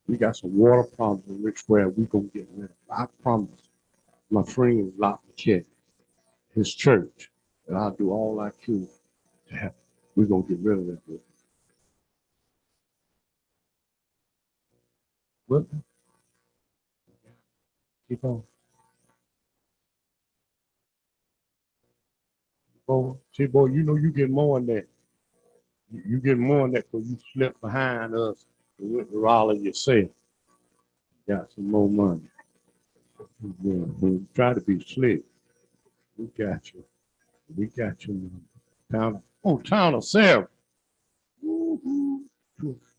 We got some water problems in Rich Square. We're gonna get rid of it. I promise my friend Lock McKinney, his church, and I'll do all I can to help. We're gonna get rid of that. What? Keep on. Boy, see, boy, you know you get more than that. You get more than that because you slipped behind us and went to Raleigh yourself. Got some more money. Yeah, we try to be slick. We got you. We got you. Town of Sarah.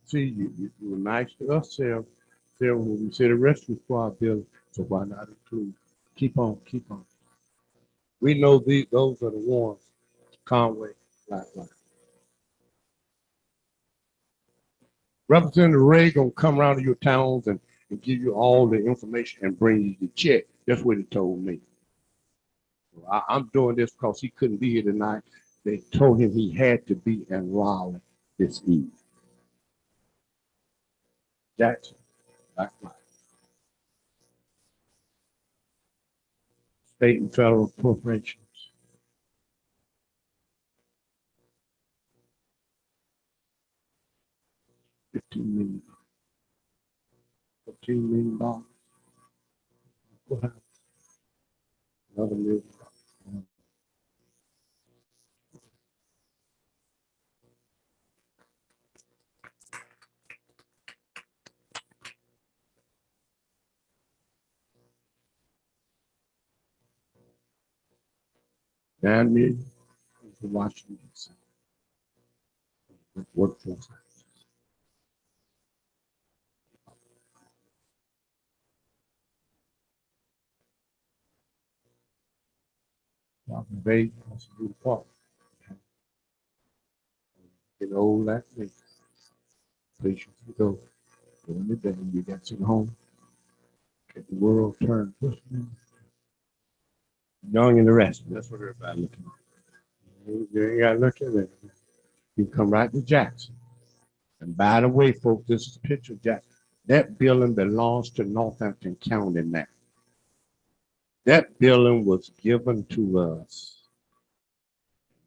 See, you were nice to us, Sarah. Sarah, when we said the rescue squad bill, so why not include? Keep on, keep on. We know those are the ones. Conway, like. Representative Ray gonna come around to your towns and give you all the information and bring you the check. That's what he told me. I'm doing this because he couldn't be here tonight. They told him he had to be in Raleigh this evening. That's right. State and federal appropriations. $15 million. $15 million. What happened? Another million. $9 million for Washington, D.C. Workforce. Bay, also do the park. Get old like me. Patience to go. During the day, you got to go home. Get the world turned. Young and the rest. That's what everybody looking at. You ain't got to look at it. You come right to Jackson. And by the way, folks, this is a picture of Jackson. That building belongs to Northampton County now. That building was given to us.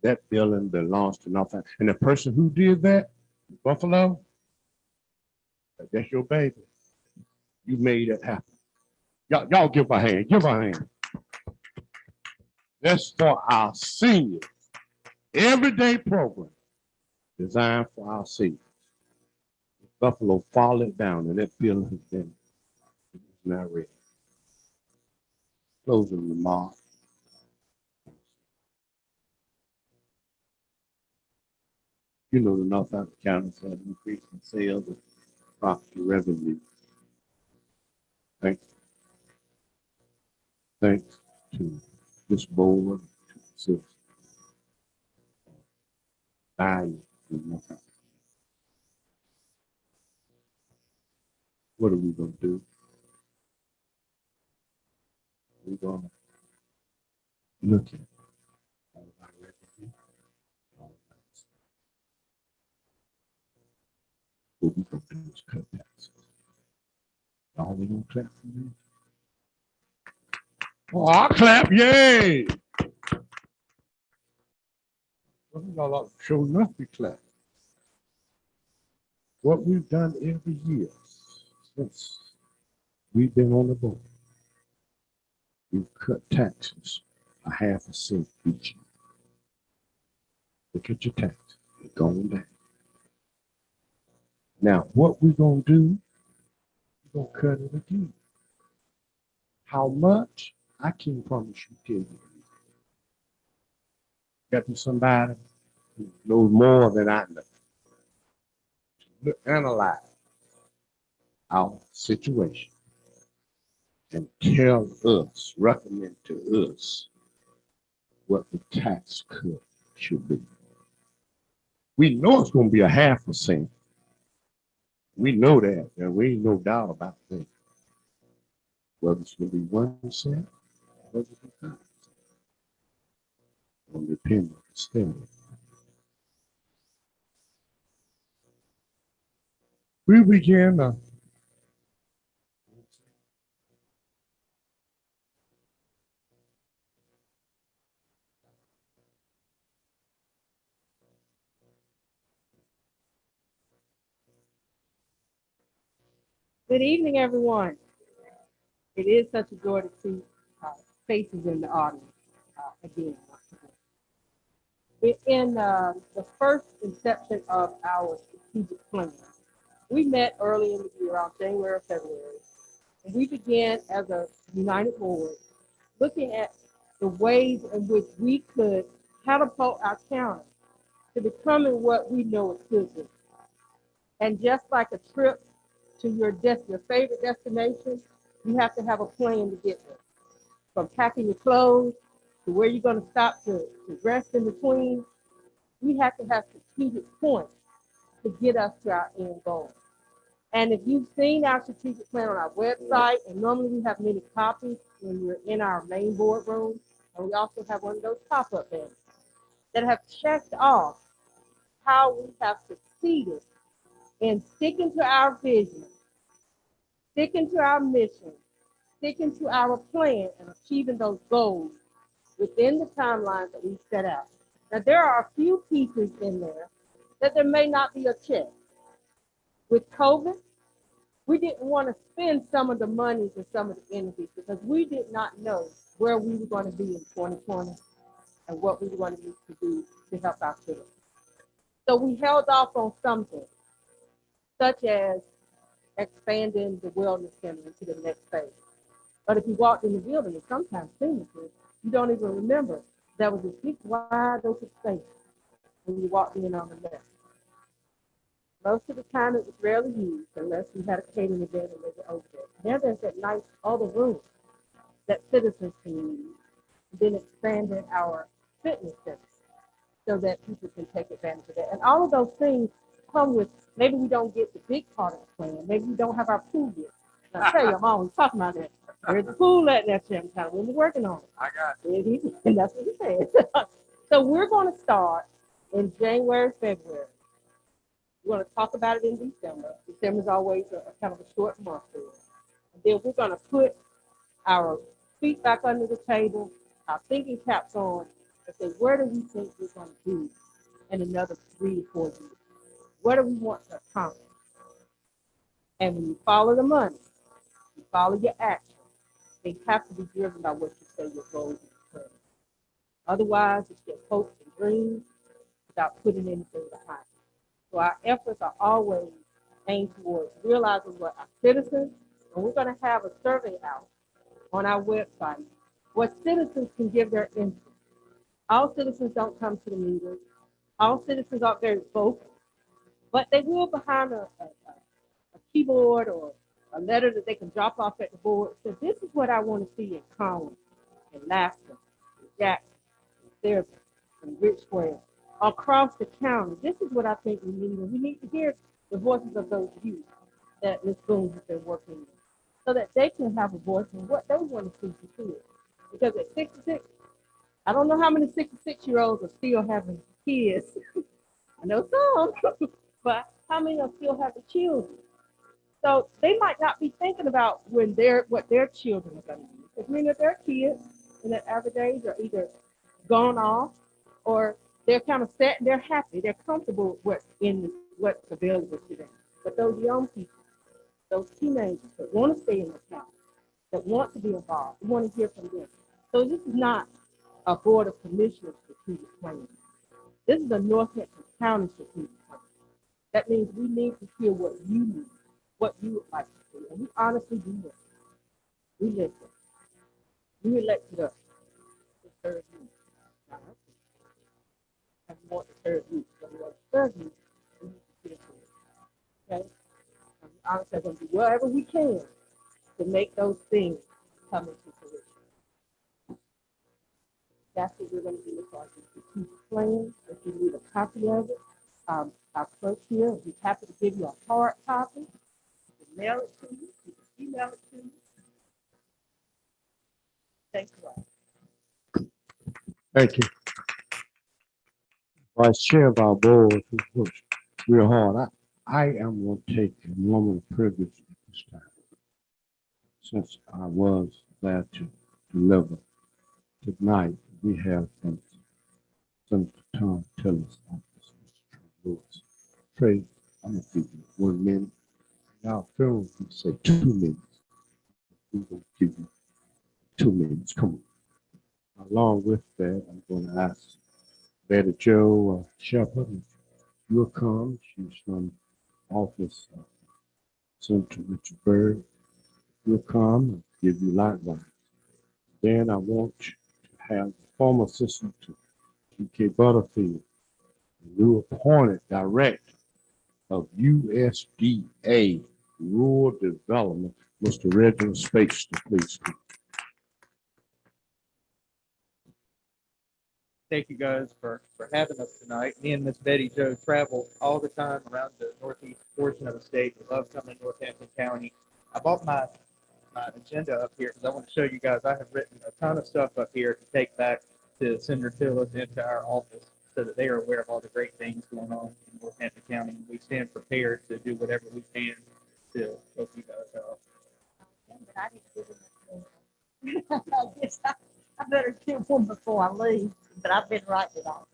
That building belongs to Northampton. And the person who did that, Buffalo, that's your baby. You made it happen. Y'all give a hand. Give a hand. That's for our seniors. Everyday program designed for our seniors. Buffalo followed down, and that building has been not ready. Closing remark. You know the Northampton County had an increase in sales and property revenue. Thanks to this board, to value in Northampton. What are we going to do? We're going to look at all of our revenue, all of our what we gonna do is cut taxes. Y'all we gonna clap for me? Oh, I'll clap, yay! Well, y'all ought to show enough we clap. What we've done every year since we've been on the board, we've cut taxes a half a cent each year. Look at your taxes, they're going down. Now, what we're gonna do, we're gonna cut it again. How much? I can't promise you, tell you. Got to somebody who knows more than I know. Look, analyze our situation and tell us, recommend to us what the tax cut should be. We know it's going to be a half a cent. We know that, and we ain't no doubt about that. Whether it's going to be 1 cent, whether it's going to be 5 cents. It will depend on the stimulus. We begin Good evening, everyone. It is such a joy to see faces in the audience again. We're in the first inception of our strategic plan. We met early in the year, around January or February, and we began as a united board looking at the ways in which we could catapult our county to becoming what we know it could be. And just like a trip to your favorite destination, you have to have a plan to get there. From packing your clothes to where you're going to stop to rest in between, we have to have strategic points to get us to our end goal. And if you've seen our strategic plan on our website, and normally we have many copies when you're in our main boardroom, and we also have one of those pop-up banners that have checked off how we have succeeded in sticking to our vision, sticking to our mission, sticking to our plan, and achieving those goals within the timelines that we set out. Now, there are a few pieces in there may not be a check. With COVID, we didn't want to spend some of the monies and some of the energies because we did not know where we were going to be in 2020 and what we were going to need to do to help our citizens. So we held off on something, such as expanding the wellness center into the next phase. But if you walked in the building, and sometimes seniors, you don't even remember there was a big wide open space when you walked in on the left. Most of the time it was rarely used unless we had a catering event and they were over there. Now there's that nice other room that citizens can use. Then expanded our fitness center so that people can take advantage of that. And all of those things come with, maybe we don't get the big part of the plan. Maybe we don't have our pool yet. And I tell you, I'm always talking about that. Where's the pool at that time? We've been working on it. I got it. And that's what he said. So we're going to start in January, February. We're going to talk about it in December. December is always a kind of a short month for us. And then we're going to put our feet back under the table, our thinking caps on, and say, where do we think we're going to be in another 3 to 4 years? What do we want to accomplish? And when you follow the money, you follow your actions, they have to be driven by what you say your goals are. Otherwise, it's just hopes and dreams without putting anything behind it. So our efforts are always aimed towards realizing what our citizens, and we're going to have a survey out on our website where citizens can give their input. All citizens don't come to the meetings. All citizens aren't very vocal, but they will behind a keyboard or a letter that they can drop off at the board. So this is what I want to see in Collins, in Lasker, in Jackson, in Fairbanks, in Rich Square, across the county. This is what I think we need, and we need to hear the voices of those youth that Ms. Boone has been working with, so that they can have a voice in what they want to see fulfilled. Because at 66, I don't know how many 66-year-olds are still having kids. I know some, but how many of still have the children? So they might not be thinking about what their children are going to do. Because many of their kids in that average age are either gone off or they're kind of set and they're happy. They're comfortable with what's available to them. But those young people, those teenagers that want to stay in the town, that want to be involved, we want to hear from them. So this is not a board of commissioners strategic plan. This is a Northampton County strategic plan. That means we need to hear what you need, what you would like to see. And we honestly do listen. We listen. You elected us to serve you. Not us. And we want to serve you. So we want to serve you. We need to hear from you. Okay? And we honestly are going to do whatever we can to make those things come into fruition. That's what we're going to do with our strategic plan. If you need a copy of it, our clerk here will be happy to give you a hard copy. You can mail it to you. You can email it to you. Thanks a lot. Thank you. Vice Chair of our board, who works real hard. I am going to take a moment of privilege at this time, since I was there to deliver tonight. We have from Senator Tom Tillis' office, Mr. Lewis. Trey, I'm going to give you 1 minute. Y'all film, you say 2 minutes. We're going to give you 2 minutes. Come on. Along with that, I'm going to ask Betty Jo Shepherd, if you'll come. She's from office Senator Richard Byrd. You'll come and give you likewise. Then I want you to have the former assistant to T.K. Butterfield, the new appointed director of USDA Rural Development, Mr. Reginald Spacer, please. Thank you guys for having us tonight. Me and Miss Betty Jo travel all the time around the northeast portion of the state. We love coming to Northampton County. I bought my agenda up here because I want to show you guys. I have written a ton of stuff up here to take back to Senator Tillis into our office so that they are aware of all the great things going on in Northampton County. We stand prepared to do whatever we can to help you guys out. But I need to give him I guess I better give one before I leave, but I've been writing it all.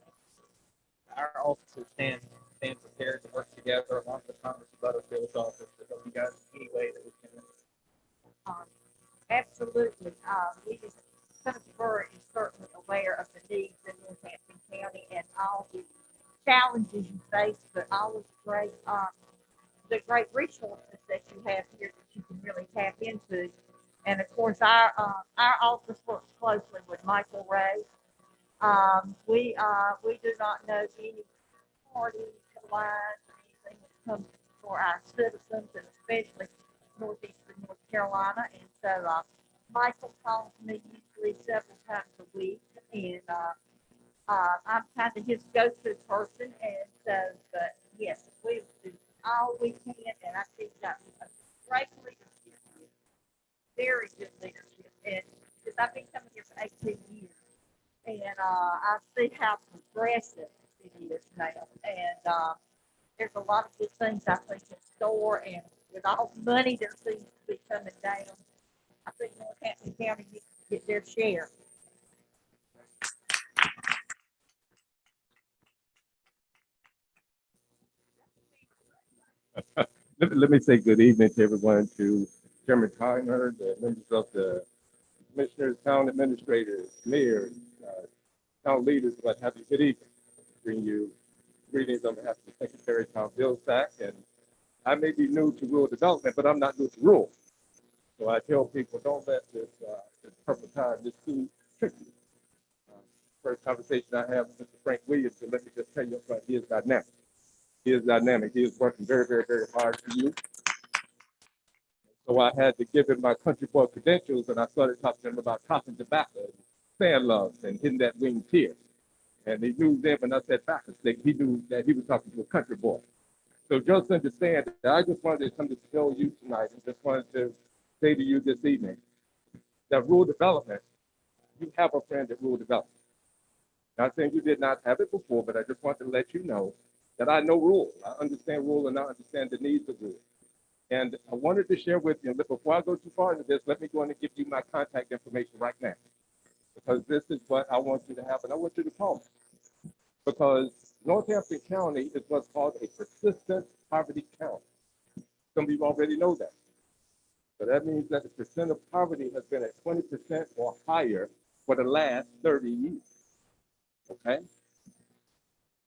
Our offices stand prepared to work together along with Congress Butterfield's office to help you guys in any way that we can. Absolutely. We just, Senator Burr is certainly aware of the needs in Northampton County and all the challenges you face, but all of the great resources that you have here that you can really tap into. And of course, our office works closely with Michael Ray. We do not know any party lines or anything that comes for our citizens, and especially northeastern North Carolina. And so Michael calls me usually several times a week, and I'm kind of his go-to person. And so, but yes, we do all we can, and I think that a great leadership here, very good leadership. And because I've been coming here for 18 years, and I see how progressive it is now, and there's a lot of good things I think in store, and with all the money that seems to be coming down, I think Northampton County needs to get their share. Let me say good evening to everyone, to Chairman Tyner, the members of the commissioners, town administrators, mayors, town leaders, what have you. Good evening. Bring you greetings on behalf of the Secretary, Tom Vilsack. And I may be new to rural development, but I'm not new to rural. So I tell people, don't let this purple time, this too trick you. First conversation I have with Mr. Frank Williams, and let me just tell you up front, he is dynamic. He is dynamic. He is working very, very, very hard for you. So I had to give him my country boy credentials, and I started talking to him about coffee tobacco, and sand loves, and hitting that winged tear. And he knew then when I said Baptist, he knew that he was talking to a country boy. So just understand that I just wanted to come to show you tonight, and just wanted to say to you this evening that rural development, you have a friend at rural development. Not saying you did not have it before, but I just want to let you know that I know rural. I understand rural and I understand the needs of rural. And I wanted to share with you, but before I go too far into this, let me go in and give you my contact information right now. Because this is what I want you to have, and I want you to call me. Because Northampton County is what's called a persistent poverty county. Some of you already know that. So that means that the percent of poverty has been at 20% or higher for the last 30 years. Okay?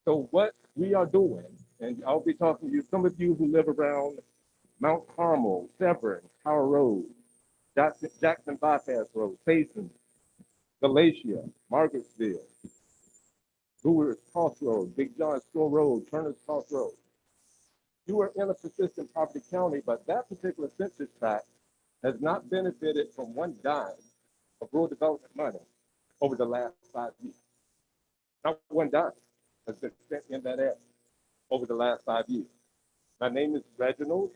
So what we are doing, and I'll be talking to you, some of you who live around Mount Carmel, Severn, Tower Road, Jackson Bypass Road, Payson, Galatia, Margaretville, Brewer's Crossroad, Big John Store Road, Turner's Crossroad. You are in a persistent poverty county, but that particular census tract has not benefited from one dime of rural development money over the last 5 years. Not one dime has been spent in that area over the last 5 years. My name is Reginald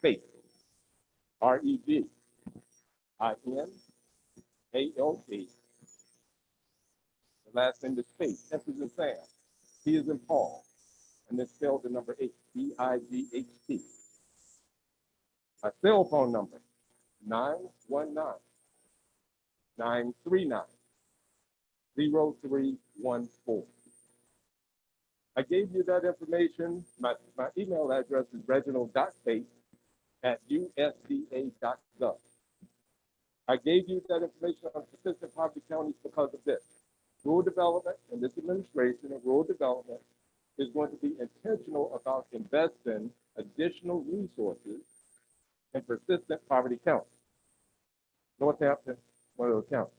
Faith, Reginald. The last name is Faith. S is in Sam. P is in Paul. And then spell the number 8, Bight. My cell phone number, 919-939-0314. I gave you that information. My email address is reginald.faith@usda.gov. I gave you that information on persistent poverty counties because of this. Rural development and this administration of rural development is going to be intentional about investing additional resources in persistent poverty counties. Northampton, one of those counties.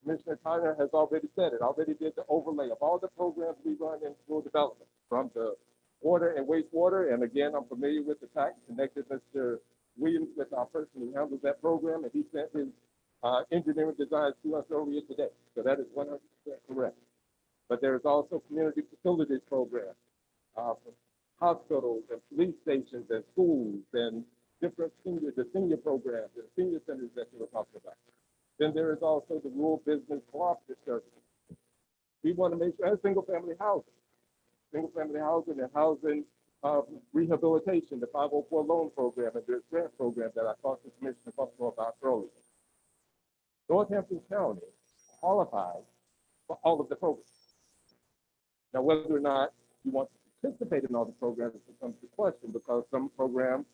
Commissioner Tyner has already said it, already did the overlay of all the programs we run in rural development, from the water and wastewater. And again, I'm familiar with the fact, connected Mr. Williams with our person who handles that program, and he sent his engineering designs to us earlier today. So that is 100% correct. But there is also community facilities program, hospitals and police stations and schools and different senior programs and senior centers that you were talking about. Then there is also the rural business cooperative service. We want to make sure, and single family housing and housing rehabilitation, the 504 loan program and the grant program that I talked to Commissioner Buffalo about earlier. Northampton County qualifies for all of the programs. Now, whether or not you want to participate in all the programs becomes the question, because some programs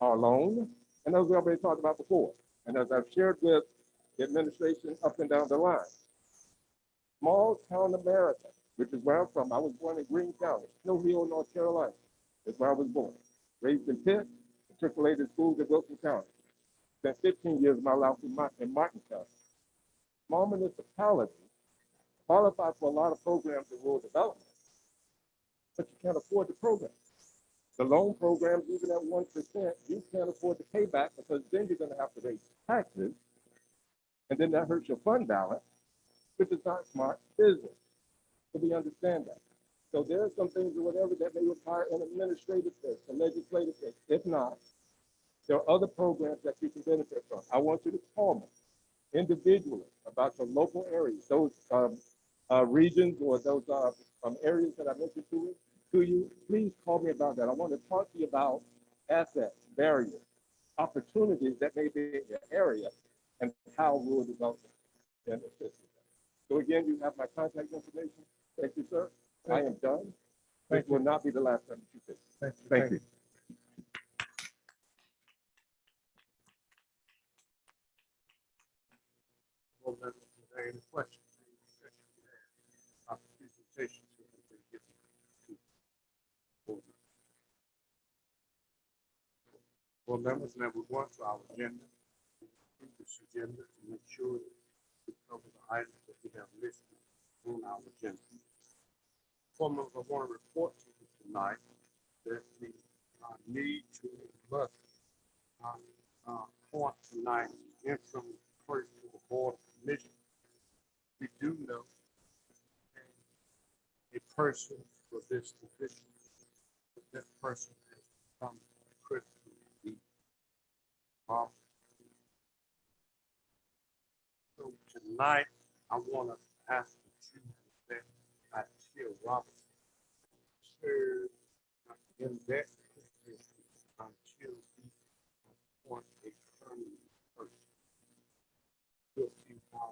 are loan, and as we already talked about before, and as I've shared with the administration up and down the line, small town America, which is where I'm from. I was born in Greene County, Snow Hill, North Carolina. That's where I was born. Raised in Pitt, matriculated schools in Wilson County. Spent 15 years of my life in Martin County. Small municipalities qualify for a lot of programs in rural development, but you can't afford the program. The loan programs, even at 1%, you can't afford to pay back, because then you're going to have to raise taxes, and then that hurts your fund balance, which is not smart business. So we understand that. So there are some things or whatever that may require an administrative fix, a legislative fix. If not, there are other programs that you can benefit from. I want you to call me individually about your local areas, those regions or those areas that I mentioned to you. Please call me about that. I want to talk to you about assets, barriers, opportunities that may be in your area, and how rural development can assist. So again, you have my contact information. Thank you, sir. I am done. This will not be the last time that you say. Thank you. Well, then, are there any questions? After presentation, so we can get to board members, and then we go to our agenda. This agenda to make sure that we cover the items that we have listed on our agenda. Four members, I want to report to you tonight that we need to must appoint tonight interim clerk to the board of commission. We do know a person for this position, but that person has become critical to so tonight, I want to ask that you let Tia Robertson in that position until we appoint a permanent person. We'll see how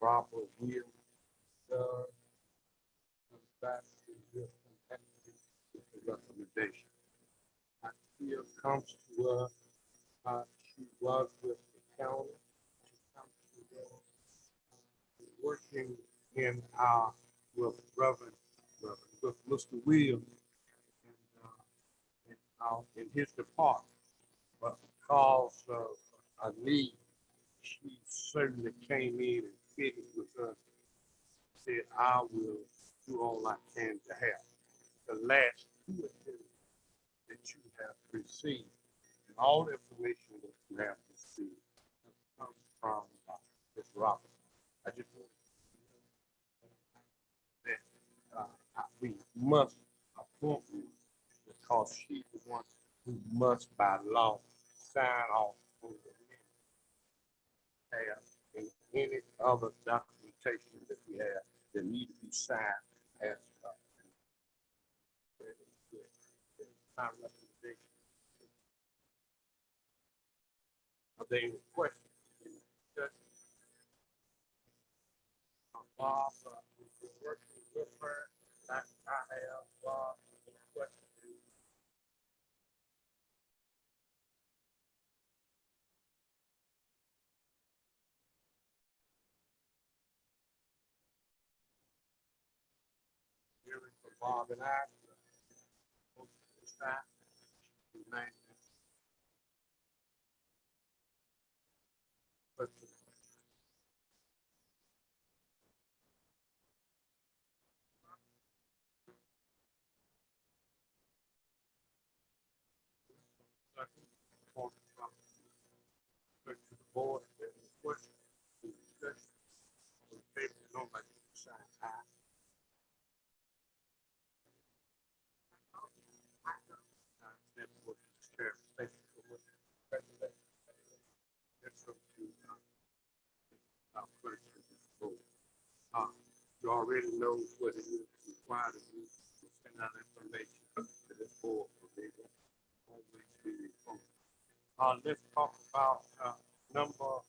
Robert will does comes back to this with the recommendation. Here comes to us, she was with the county. She comes to us, working in our, with with Mr. Williams in his department. But because of a need, she certainly came in and fitted with us, said, I will do all I can to help. The last two attendants that you have received, and all the information that you have received comes from Ms. Roberts. I just want that we must appoint you because she's the one who must by law sign off on the have and any other documentation that we have that need to be signed as my recommendation. Are there any questions? Bob, we've been working with her. I have any questions. Hearing from Bob and I. This time, remain. To the board, any questions, discussion, all in favor, nobody sign aye. That motion is carried. Thank you so much. That's up to our clerk to this board. You already know what it is required of you to send out information to this board for legal. Always be informed. Let's talk about number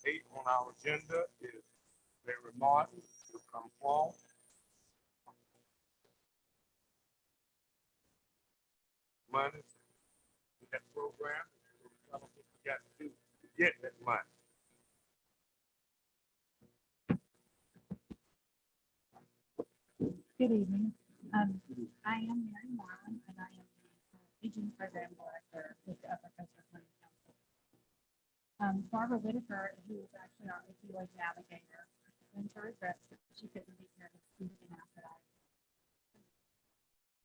8 on our agenda is Mary Martin to come forward. Money in that program. Tell them what you got to do to get that money. Good evening. I am Mary Marlin, and I am the Aging Program Director with the Upper Coast Planning Council. Barbara Whitaker, who is actually our opioid navigator, sent her regrets that she couldn't be here this evening after that.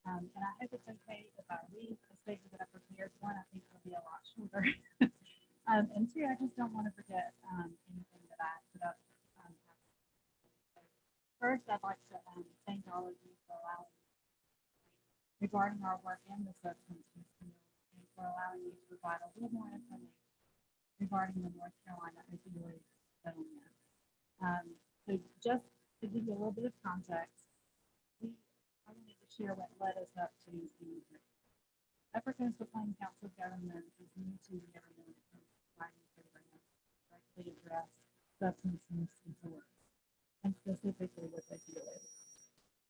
And I hope it's okay if I read the statement that I prepared. One, I think it'll be a lot shorter. And two, I just don't want to forget anything that I put up. First, I'd like to thank all of you for allowing me regarding our work in the substance use field and for allowing me to provide a little more information regarding the North Carolina opioid settlement. So just to give you a little bit of context, I wanted to share what led us up to the Upper Coast Planning Council government is new to the government providing programs directly address substance use disorders, and specifically with opioids.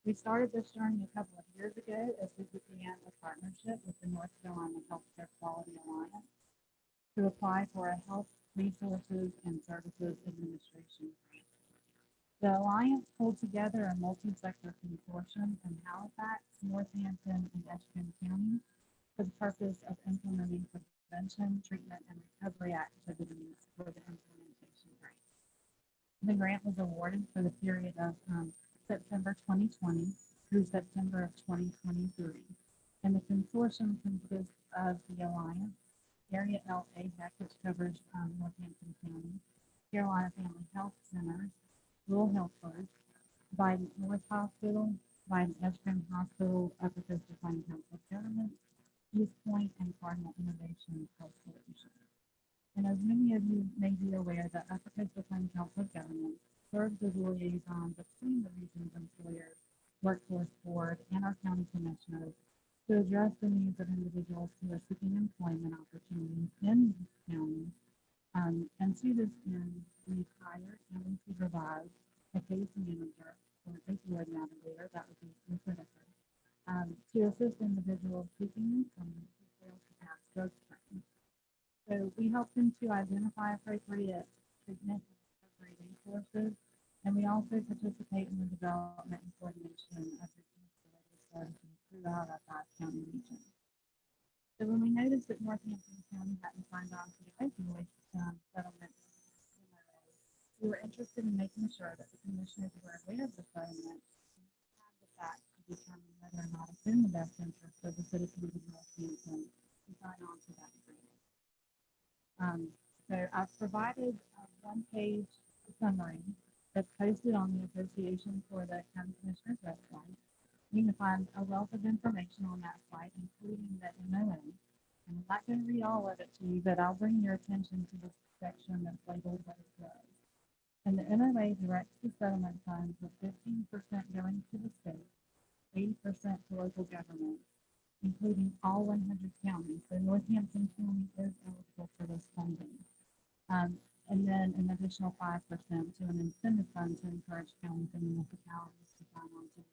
We started this journey a couple of years ago as we began a partnership with the North Carolina Healthcare Quality Alliance to apply for a Health Resources and Services Administration grant. The alliance pulled together a multi-sector consortium in Halifax, Northampton, and Edgecombe County for the purpose of implementing prevention, treatment, and recovery activities for the implementation grant. The grant was awarded for the period of September 2020 through September of 2023, and the consortium consists of the Alliance, Area L AHEC, which covers Northampton County, Carolina Family Health Centers, Rural Health First, Biden North Hospital, Biden Edgecombe Hospital, Upper Coast Planning Council of Government, East Point, and Cardinal Innovation Health Solutions. And as many of you may be aware, the Upper Coast Planning Council of Government serves as a liaison between the region's employers, workforce board, and our county commissioners to address the needs of individuals who are seeking employment opportunities in these counties. And to this end, we've hired and we supervise a case manager or a board navigator, that would be Mr. Hicker, to assist individuals seeking employment who fail to pass drug screening. So we help them to identify appropriate treatment and recovery resources, and we also participate in the development and coordination of treatment-related services throughout our five-county region. So when we noticed that Northampton County hadn't signed on to the opioid settlement, we were interested in making sure that the commissioners were aware of the settlement and had the facts to determine whether or not it's in the best interest of the citizens of Northampton to sign on to that agreement. So I've provided a one-page summary that's posted on the Association for the County Commissioners website. You can find a wealth of information on that site, including the MOA. And I'm not going to read all of it to you, but I'll bring your attention to the section that's labeled what it does. And the MOA directs the settlement funds with 15% going to the state, 80% to local government, including all 100 counties. So Northampton County is eligible for this funding. And then an additional 5% to an incentive fund to encourage counties and municipalities to sign on to.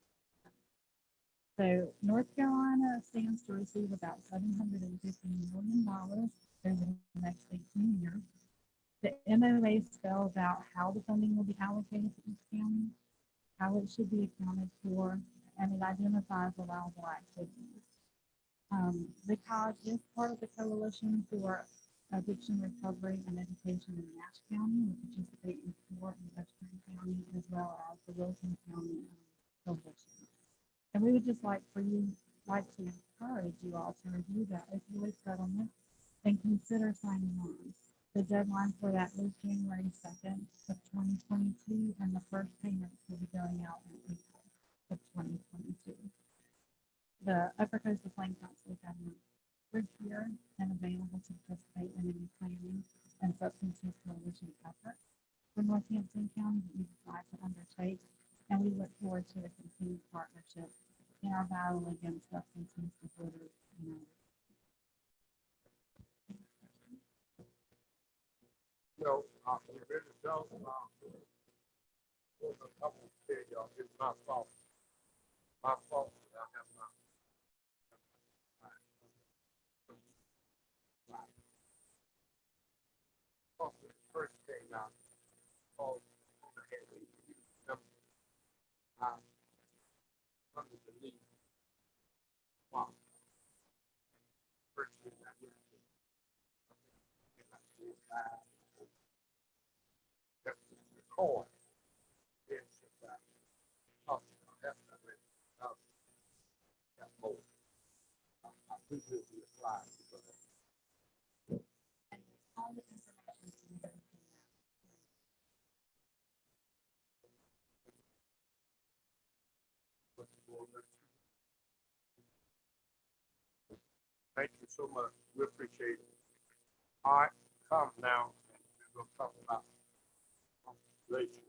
So North Carolina stands to receive about $750 million over the next 18 years. The MOA spells out how the funding will be allocated to each county, how it should be accounted for, and it identifies allowable activities. The COG is part of the Coalition for Addiction Recovery and Education in Nash County. We participate in Fort and Western County as well as the Wilson County Coalition. And we would just like to encourage you all to review that opioid settlement and consider signing on. The deadline for that was January 2nd of 2022, and the first payments will be going out in April of 2022. The Upper Coast of Plain Council government is here and available to participate in any planning and substance use coalition efforts for Northampton County that you decide to undertake, and we look forward to a continued partnership in our battle against substance use disorders. We really don't, there's a couple of things, y'all, it's my fault. My fault that I have not. Also, the first thing now, called on the head of the number. Under the lead. Wow. First thing I did. That's the record. It's about talking about that. Got more. I think this is a slide. And all the information to be done from that. Thank you so much. We appreciate it. All right, come now. We're going to talk about population.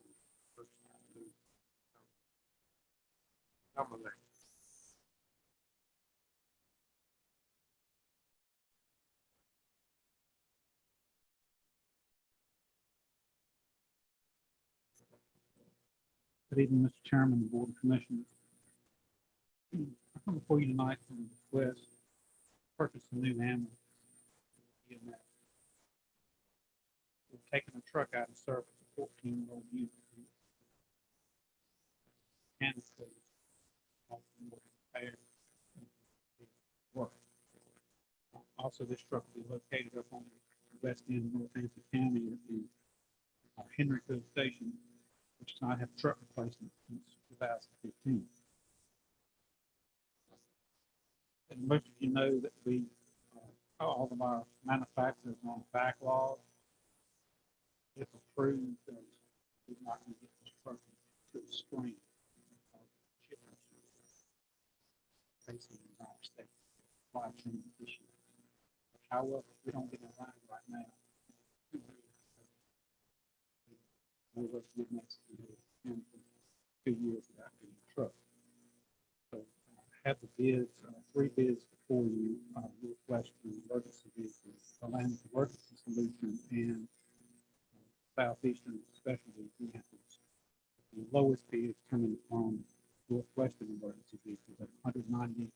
Number 9. Good evening, Mr. Chairman and Board of Commissioners. I come before you tonight from the request to purchase a new animal. EMS. We're taking a truck out of service, a 14-year-old unit. And work. Also, this truck will be located up on the west end of Northampton County at the Henrico Station, which does not have truck replacement since 2015. And most of you know that all of our manufacturers are on backlog. If approved, we're not going to get this truck to the spring. Facing the United States supply chain issues. However, if we don't get in line right now, we'll look good next year and 2 years without getting a truck. So have the bids, three bids before you, Northwestern Emergency Vehicles, Atlantic Emergency Solutions, and Southeastern Specialty Vehicles. The lowest bid is coming from Northwestern Emergency Vehicles at $198,642.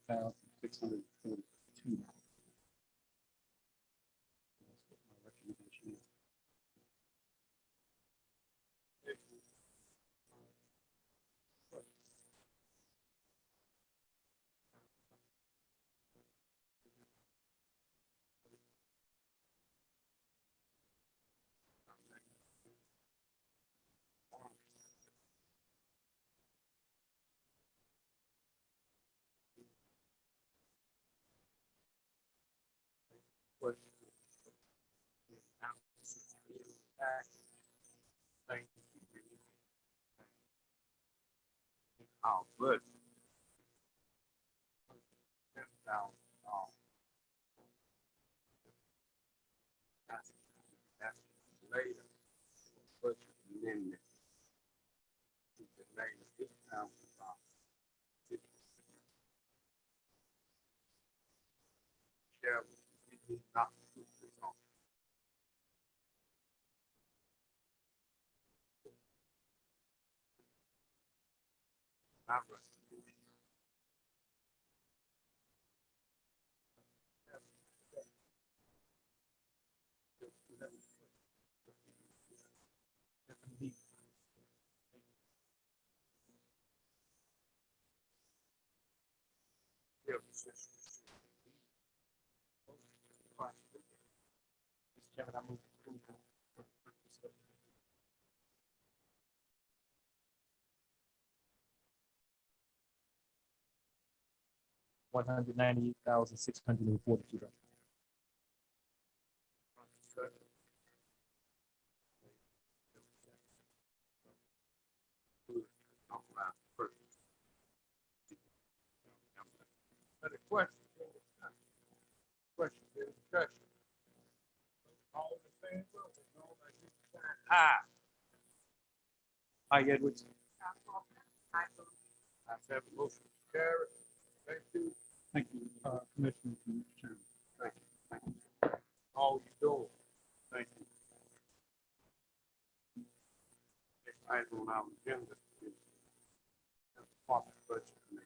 That's what my recommendation is. Thank you. Our budget. $10,000. That's later. Budget amendment. To the later $6,000. Sheriff, we did not put this on. Not resolution. Mr. Chairman, I move approval for the purchase of $198,642. Any questions? Questions, discussion? All in favor? Aye. Aye, Edwards. I have a motion to carry. Thank you. Thank you, Commissioner and Chairman. Thank you. Thank you. All you doing? Thank you. Next item on our agenda is the Department Budget Committee.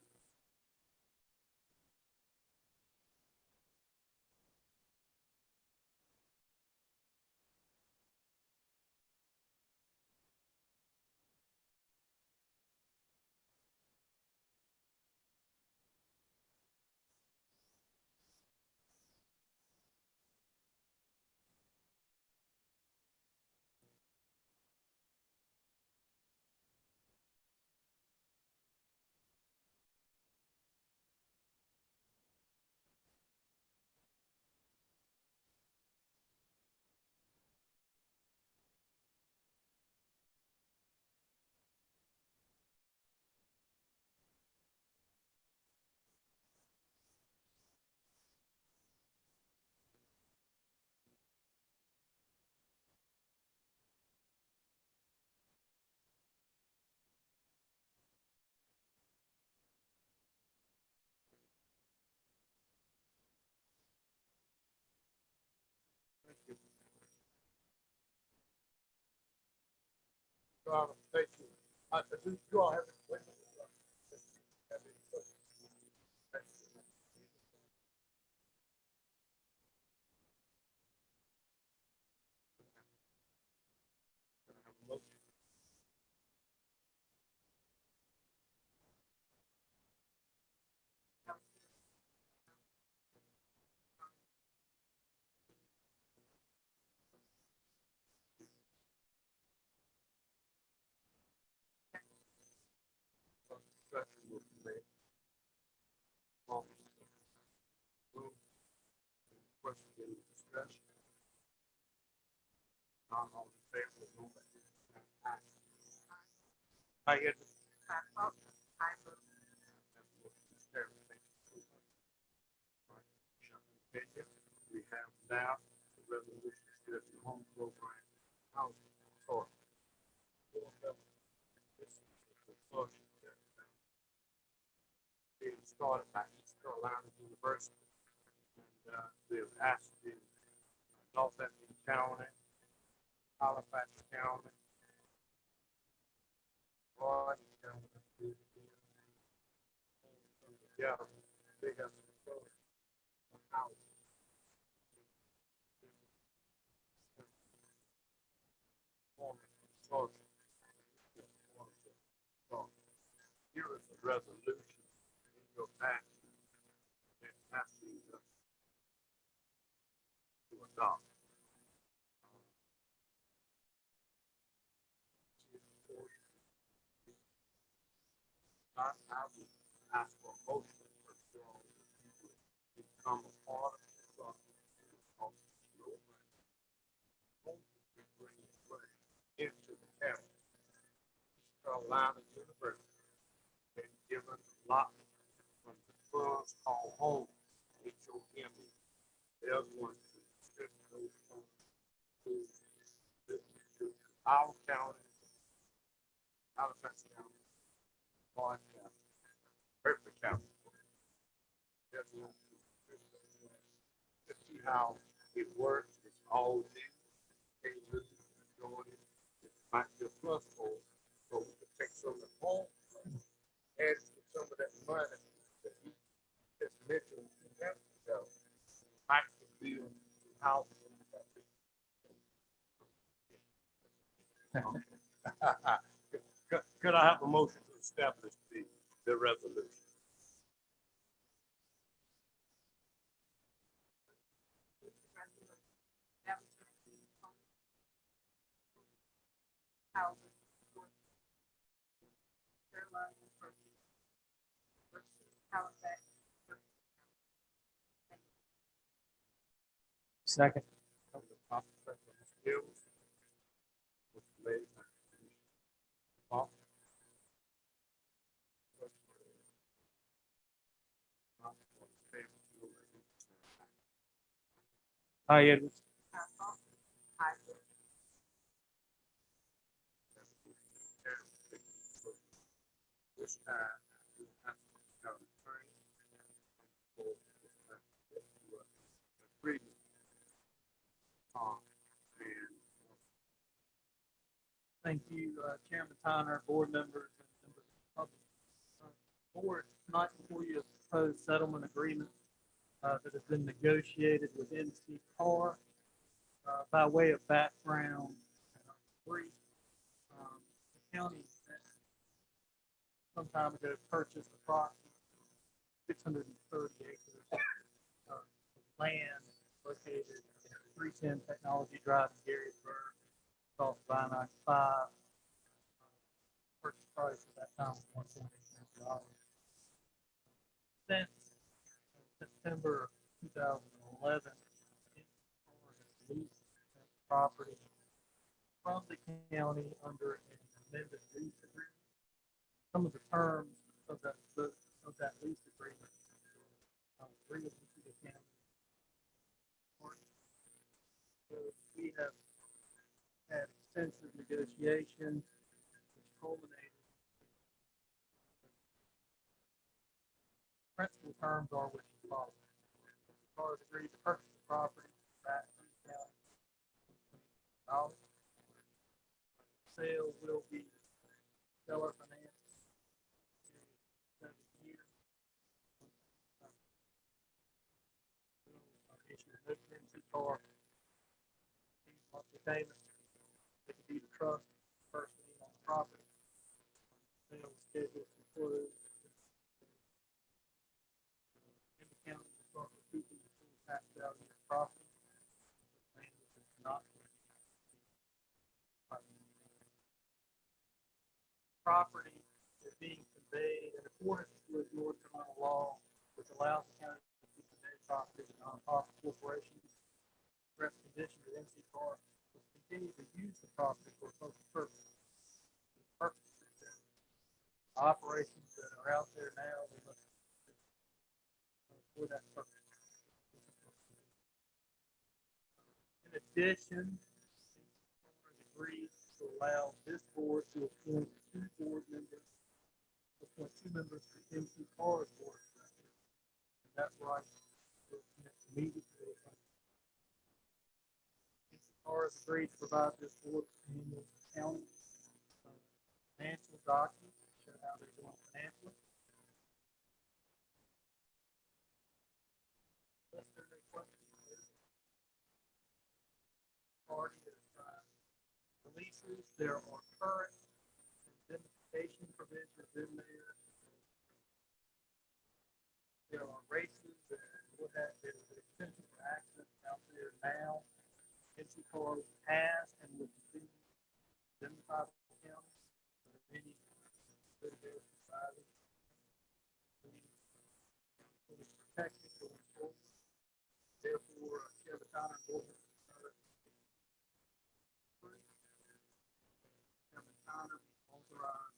Thank you. Do you all have any questions? Have any questions? Discussion will be made. Question and discussion. None all in favor, move by aye. Aye, Edwards. We have now the resolution to the home program housing authority. This is the function that is started by East Carolina University. And we have asked in Northampton County, Halifax County, Roy County, to come together. They have a house. Here is a resolution in your package that asking us to adopt. I would ask for a motion for you all to become a part of the process of into the county. Carolina University been given a lot from the funds called home, HOME. They're going to shift those funds to our county, Halifax County, Clark County, Berkeley County. They're going to see how it works. It's all new. Changes, majority. It might be a plus for, so we can take some of the home, add some of that money that he has mentioned to them. Might be house. Could I have a motion to establish the resolution? Second. Hi, Edwards. This time, you have to have a attorney for agreement. And Thank you, Chairman Tyner, board members, and members of the public. Board, tonight before you is a proposed settlement agreement that has been negotiated with NC Carr. By way of background, brief, the county some time ago purchased approximately 630 acres of land located at 310 Technology Drive in Gettysburg, off of I-95. Purchase price at that time was $1.8 million. Since September of 2011, leased that property from the county under an amended lease agreement. Some of the terms of that lease agreement bring us into the county. So we have had extensive negotiations, which culminated. Principal terms are which follow. Cars agreed to purchase the property back to the county. Sale will be seller finance. 7 years. Issue no currency car. Monthly payments. It could be the trust, first lien on the property. Sale scheduled to close. In the county, will start recouping the full tax value of the property. Land which is not. Property is being conveyed in accordance with North Carolina law, which allows the county to convey property to non-profit corporations. Rest condition of NC Carr will continue to use the property for social purposes. Operations that are out there now, they must for that purpose. In addition, agrees to allow this board to appoint two members to MC Carr's board. meeting. Or is agreed to provide this board annual county financial documents, show how they're doing financially. Unless there's any questions. Party is releases, there are current indemnification provisions in there. There are races that would have been the potential for accidents out there now. Entry card has and would be indemnified by the county for any litigation society. It's protected going forward. Therefore, Kevin Connor, board member, Kevin Connor be authorized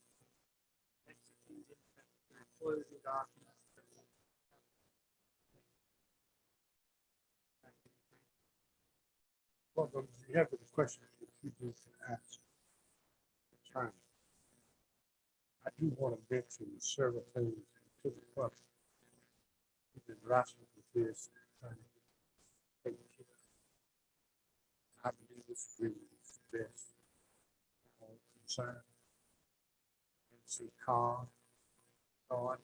executing necessary closing documents. Well, if you have any questions, you just ask. Trying. I do want to mention several things to the public. We've been wrestling with this. Trying to take care. I believe this really is the best. All concerned. MC Khan, thought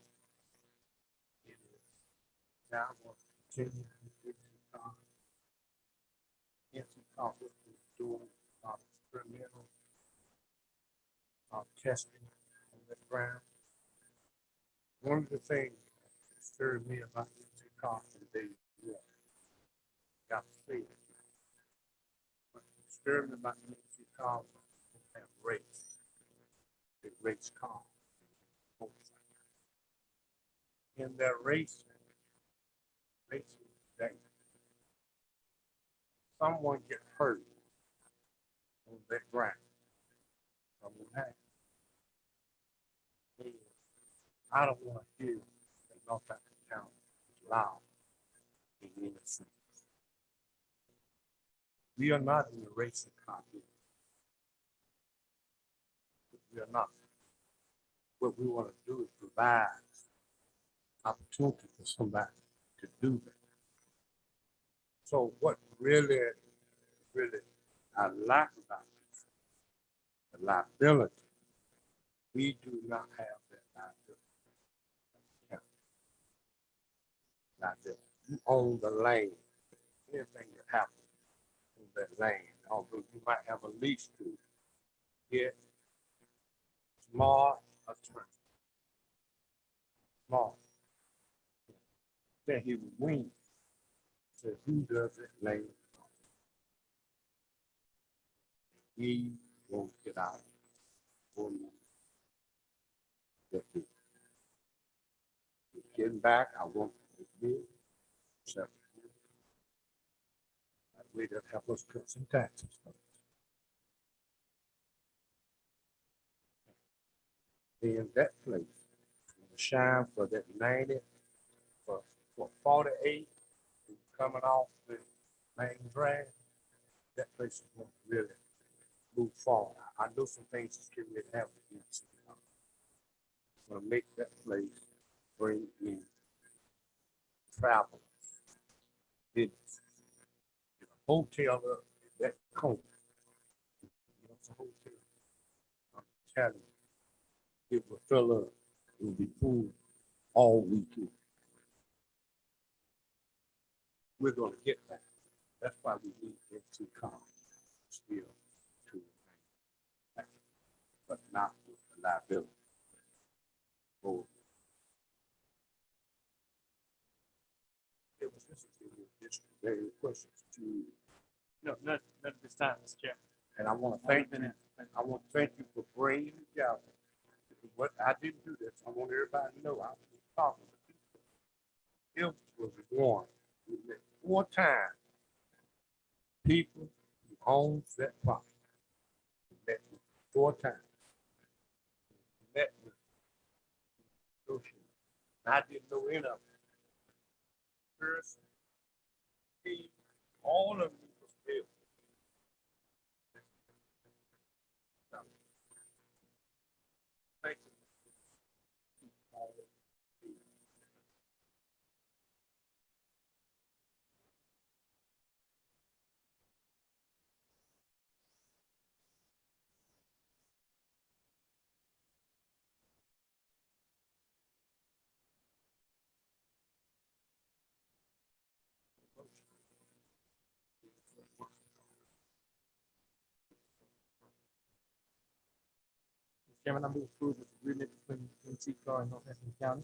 it is now going to continue with MC Khan. MC Khan is doing experimental testing on the ground. One of the things that disturbed me about MC Khan today is got to say it. What disturbed me about MC Khan was that race. The race car. In that race, that someone get hurt on that ground. Someone had. I don't want to hear that North African County is loud in innocence. We are not in the racing car here. We are not. What we want to do is provide opportunity for somebody to do that. So what really I like about this, the liability, we do not have that liability. Liability. You own the lane. Anything that happens in that lane, although you might have a lease to get smart attorney. Smart. Then he would win. So who does it lane? He won't get out. Getting back, I want to be that way that help us cut some taxes. In that place, shine for that 90, for 48, coming off the main drag, that place is going to really move forward. I know some things is getting ready to happen. I'm going to make that place bring in travel, business, get a hotel up in that corner. It's a hotel. I'm telling you, it will fill up. It will be full all weekend. We're going to get that. That's why we need MC Khan still to remain, but not with the liability. Oh. It was just very questions to. No, not this time, Mr. Chair. And I want to thank you. I want to thank you for bringing it out. What I didn't do this. I want everybody to know I was talking to people. It was one. We met 4 times. People who owns that property. We met with 4 times. We met with Ocean. I didn't know any of them. Person, he, all of them was there. Thank you. Chairman, I move approval of the agreement between NCCAR and Northampton County.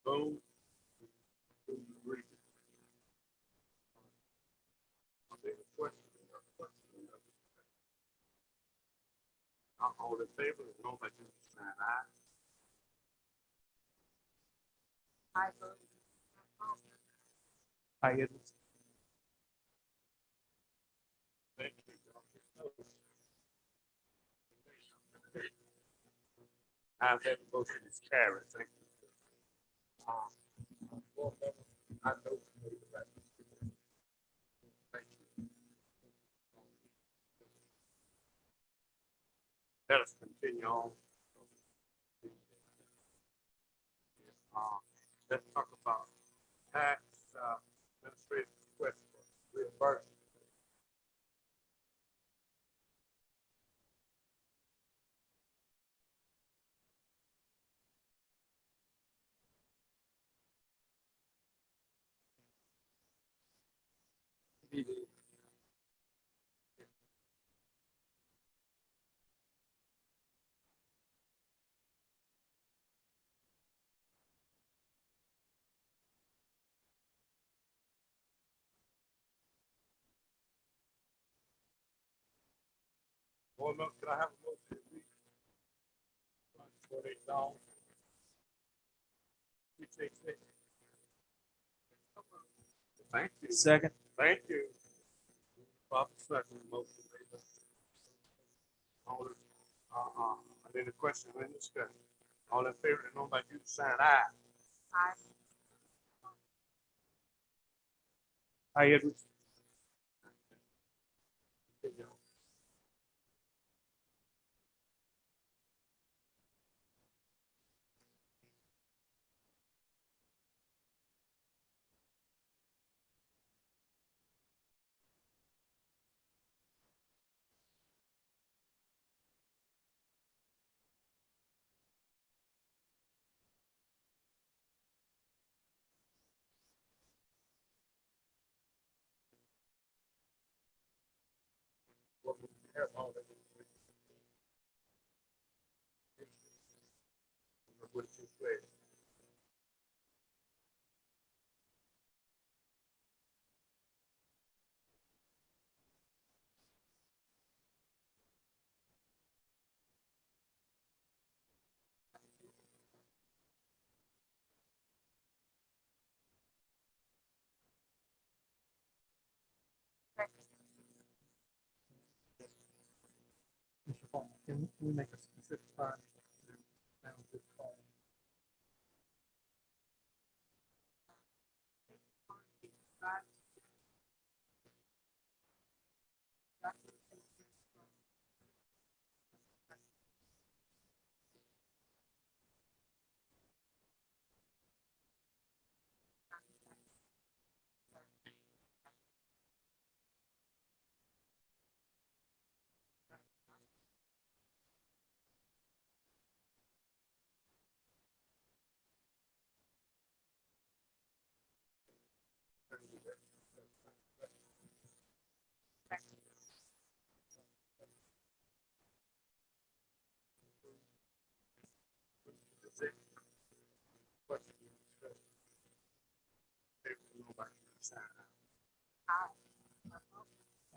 Vote. All in favor, no by June sign aye. I vote. Aye, Edwards. Thank you. I have that motion is carried. Thank you. I know. Thank you. Let us continue on. Let's talk about tax, administrative request for reimbursement. Well, look, can I have a motion, please? $48. 666. Thank you. Second. Thank you. Bob, second motion. All in, any question or any discussion? All in favor, no by you sign aye. I Aye, Edwards. Mr. Paul, can we make a specific time? Now, this call.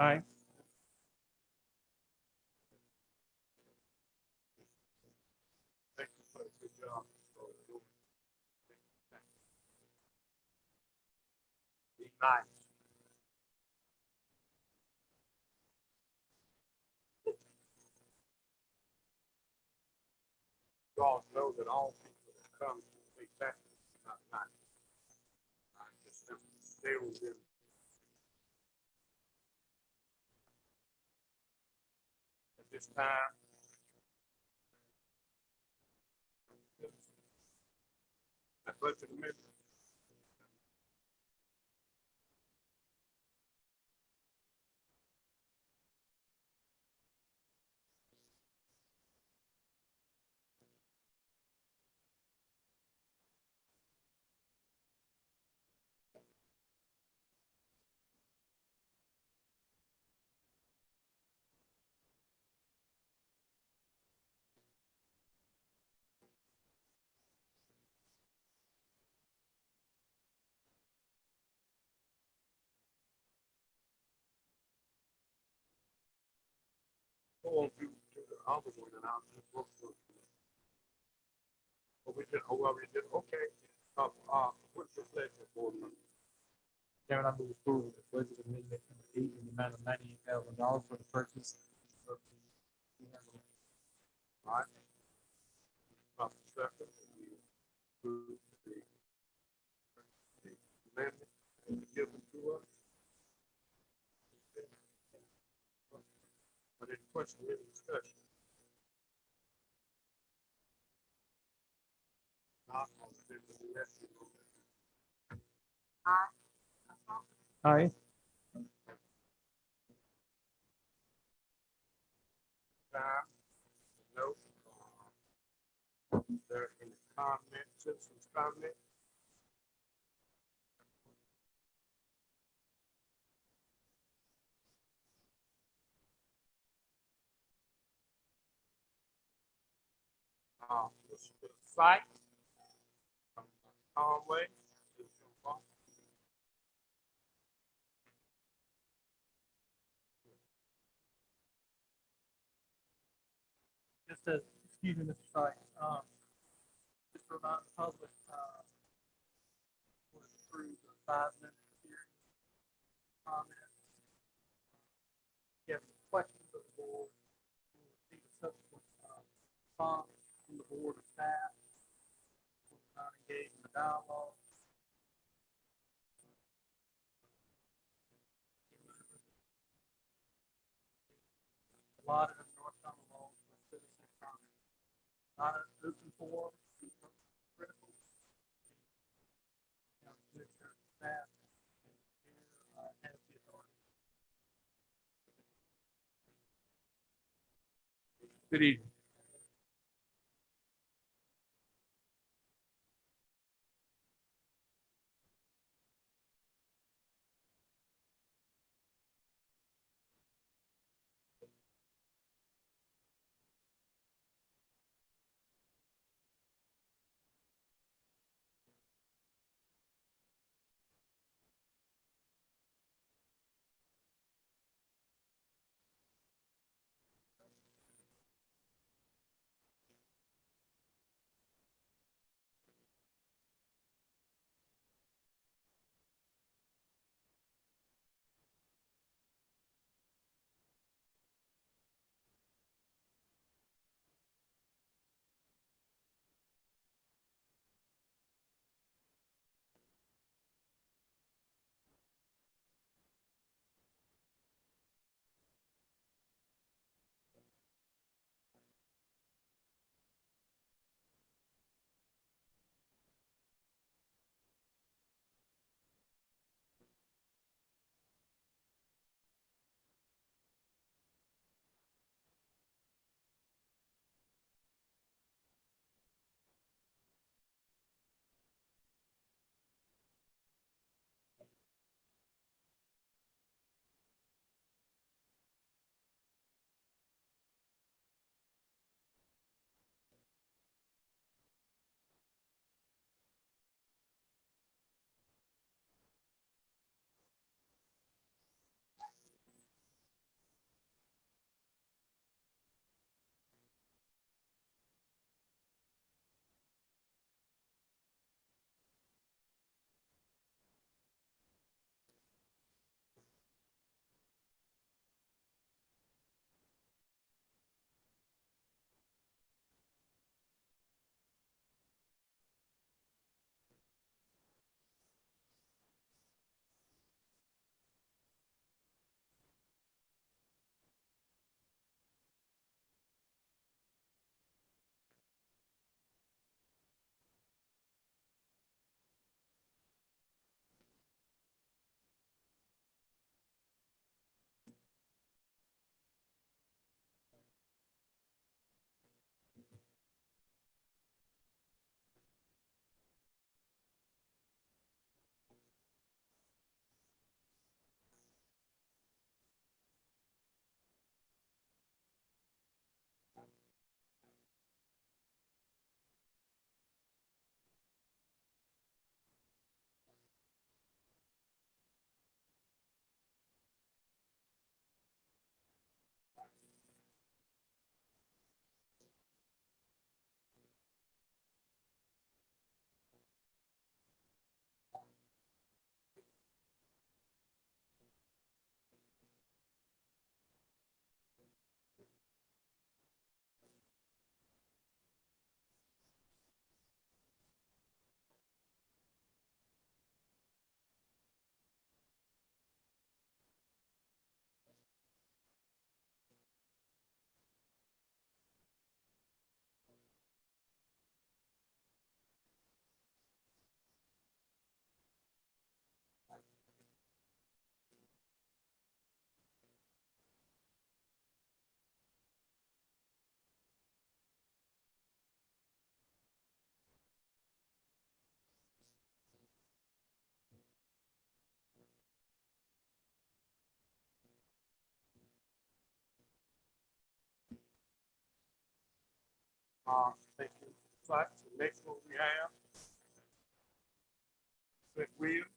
Aye. Thank you for a good job. Be nice. God know that all people that come to pay taxes are not nice. I just stay with them. At this time, I budget amendment. other one, and I'll just look for it. But we did, oh, well, we did, okay. What's your pleasure, board member? Chairman, I move approval of the budget amendment number 8 in the amount of $98,000 for the purchase of the. All right. Second, we approve the amendment given to us. But any question, any discussion? Not all in favor, yes, you know. Aye. Time, no. Is there any comment, citizens comment? Mr. Sykes? Conway? Just to, excuse me, Mr. Sykes, just to remind the public, was approved a 5-minute hearing comments. If you have any questions of the board, we'll receive a subsequent, response from the board or staff. We're not engaged in the dialogue. A lot of North Carolina laws for citizen comment. Not an open forum, critical. Commissioner, staff, has the authority. Good evening. Thank you. So the next one we have, St. William.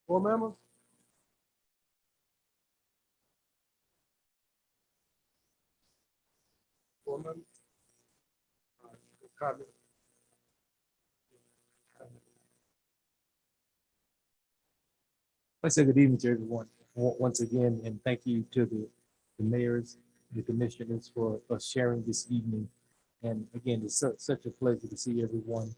Board members? Board members? All right, comment? I say good evening to everyone once again, and thank you to the mayors, the commissioners for sharing this evening. And again, it's such a pleasure to see everyone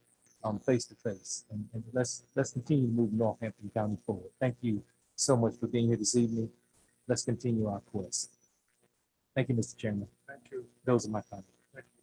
face to face. And let's continue to move Northampton County forward. Thank you so much for being here this evening. Let's continue our quest. Thank you, Mr. Chairman. Thank you. Those are my comments. Thank you.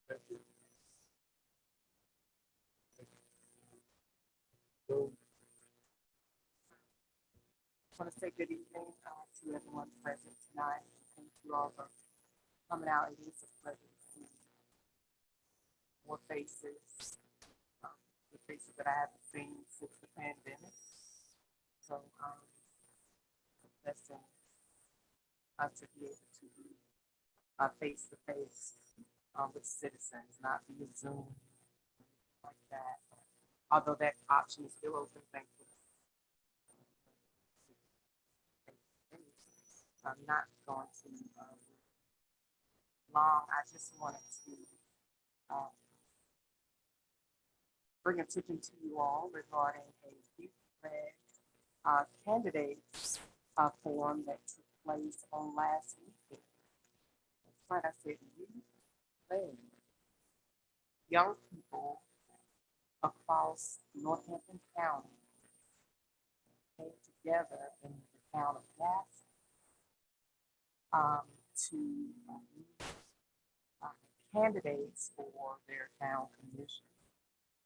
Thank you. So, I want to say good evening to everyone present tonight. Thank you all for coming out. It is a pleasure to see more faces, the faces that I haven't seen since the pandemic. So it's a blessing to be able to be face to face with citizens, not via Zoom like that. Although that option is still open, thankfully. I'm not going to long. I just wanted to uh, bring attention to you all regarding a youth-led candidates forum that took place on last weekend. Like I said, youth-led young people across Northampton County came together in the town of Gas to candidates for their town commission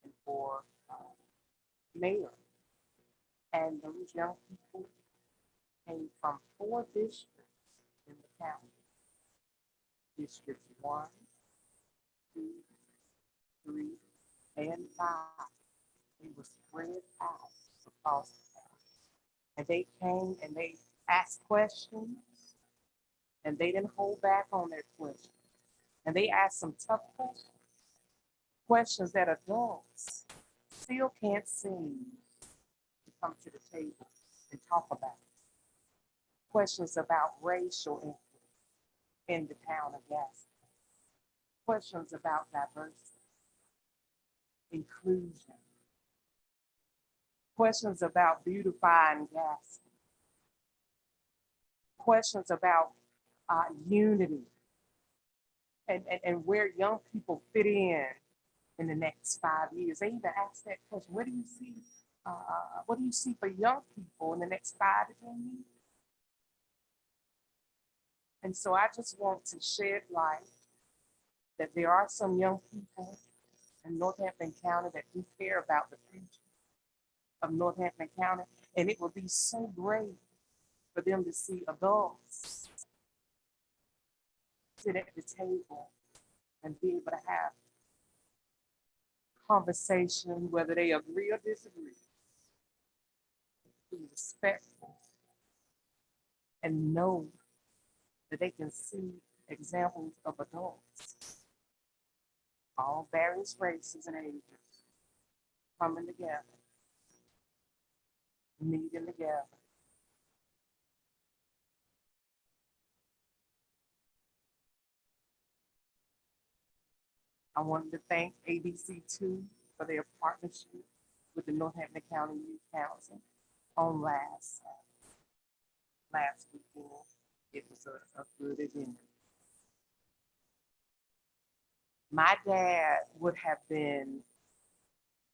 and for mayor. And those young people came from 4 districts in the county. District 1, 2, 3, and 5. They were spread out across the county. And they came and they asked questions, and they didn't hold back on their questions. And they asked some tough questions, questions that adults still can't seem to come to the table and talk about. Questions about racial equity in the town of Gaston. Questions about diversity, inclusion. Questions about beautifying Gaston. Questions about unity and where young people fit in the next 5 years. They even asked that question, where do you see what do you see for young people in the next 5 to 10 years? And so I just want to shed light that there are some young people in Northampton County that do care about the future of Northampton County. And it would be so great for them to see adults sit at the table and be able to have conversation, whether they agree or disagree, be respectful, and know that they can see examples of adults, all various races and ages, coming together, meeting together. I wanted to thank ABC2 for their partnership with the Northampton County Youth Council on last weekend. It was a good event. My dad would have been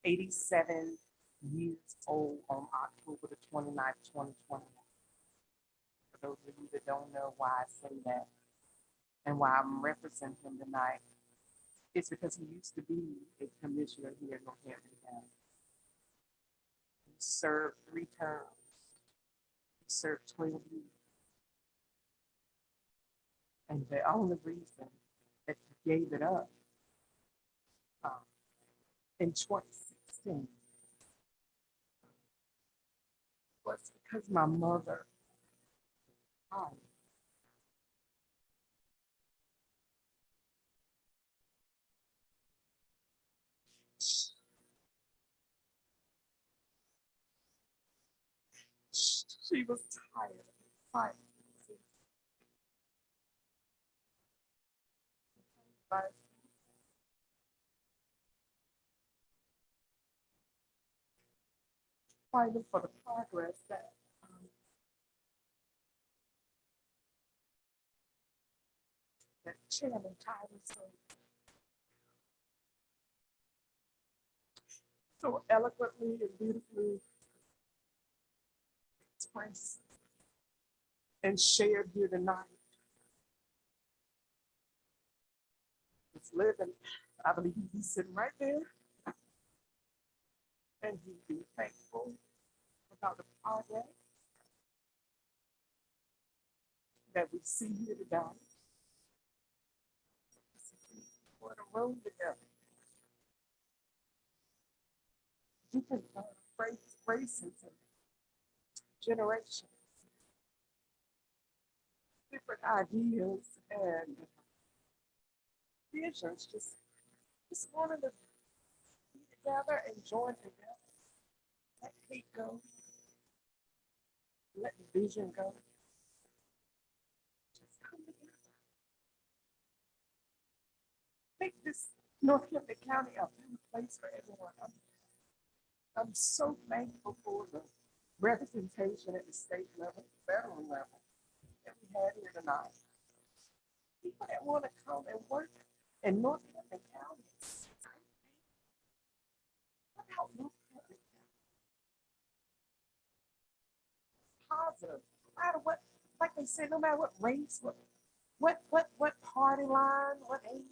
87 years old on October the 29th, 2021. For those of you that don't know why I say that and why I'm referencing him tonight, it's because he used to be a commissioner here in Northampton County. He served 3 terms. He served 12 years. And the only reason that he gave it up in 2016 was because my mother, she was tired of fighting. But fighting for the progress that Chairman Tyler so eloquently and beautifully expressed and shared here tonight. It's living. I believe he's sitting right there. And he'd be thankful about the progress that we see here today. We're on the road together. Different races and generations, different ideas and visions. Just wanted to be together and join together. Let hate go. Let division go. Just come together. Make this Northampton County a better place for everyone. I'm so thankful for the representation at the state level, federal level that we had here tonight. People that want to come and work in Northampton County. What about Northampton County? Positive. No matter what, like they said, no matter what race, what party line, what age.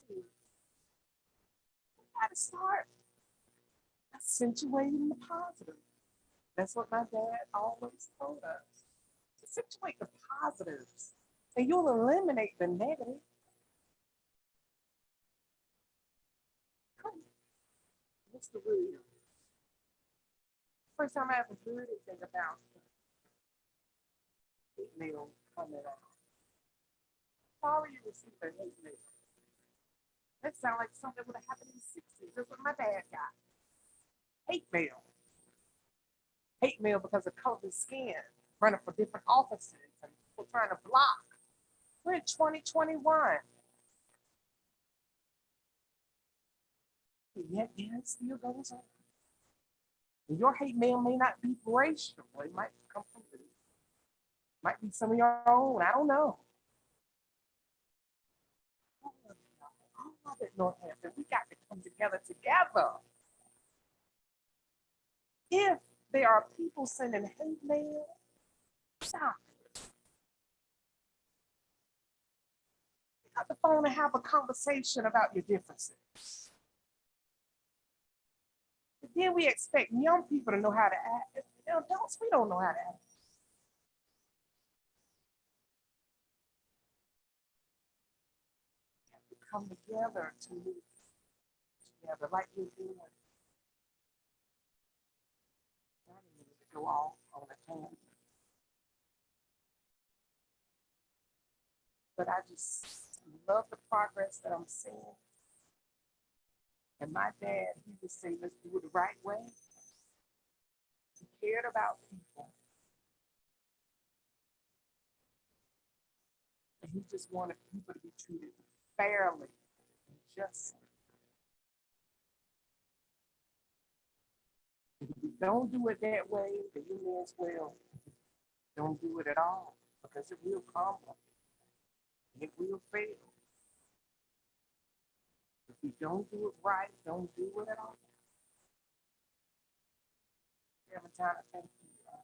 We got to start accentuating the positive. That's what my dad always told us. Accentuate the positives, and you'll eliminate the negative. What's the word? First time I ever heard anything about hate mail coming out. How are you receiving hate mail? That sounds like something that would have happened in the 60s. That's what my dad got. Hate mail. Hate mail because of color skin, running for different offices, and people trying to block. We're in 2021. And yet, it still goes on. And your hate mail may not be racial. It might come from you. Might be some of your own. I don't know. All of it, Northampton. We got to come together. If there are people sending hate mail, stop it. Pick up the phone and have a conversation about your differences. But then we expect young people to know how to act. Adults, we don't know how to act. We have to come together to move together like we're doing. I didn't mean to go off on a tangent. But I just love the progress that I'm seeing. And my dad, he would say, let's do it the right way. He cared about people. And he just wanted people to be treated fairly and justly. If you don't do it that way, then you may as well don't do it at all, because it will crumble. It will fail. If you don't do it right, don't do it at all. Every time I thank you for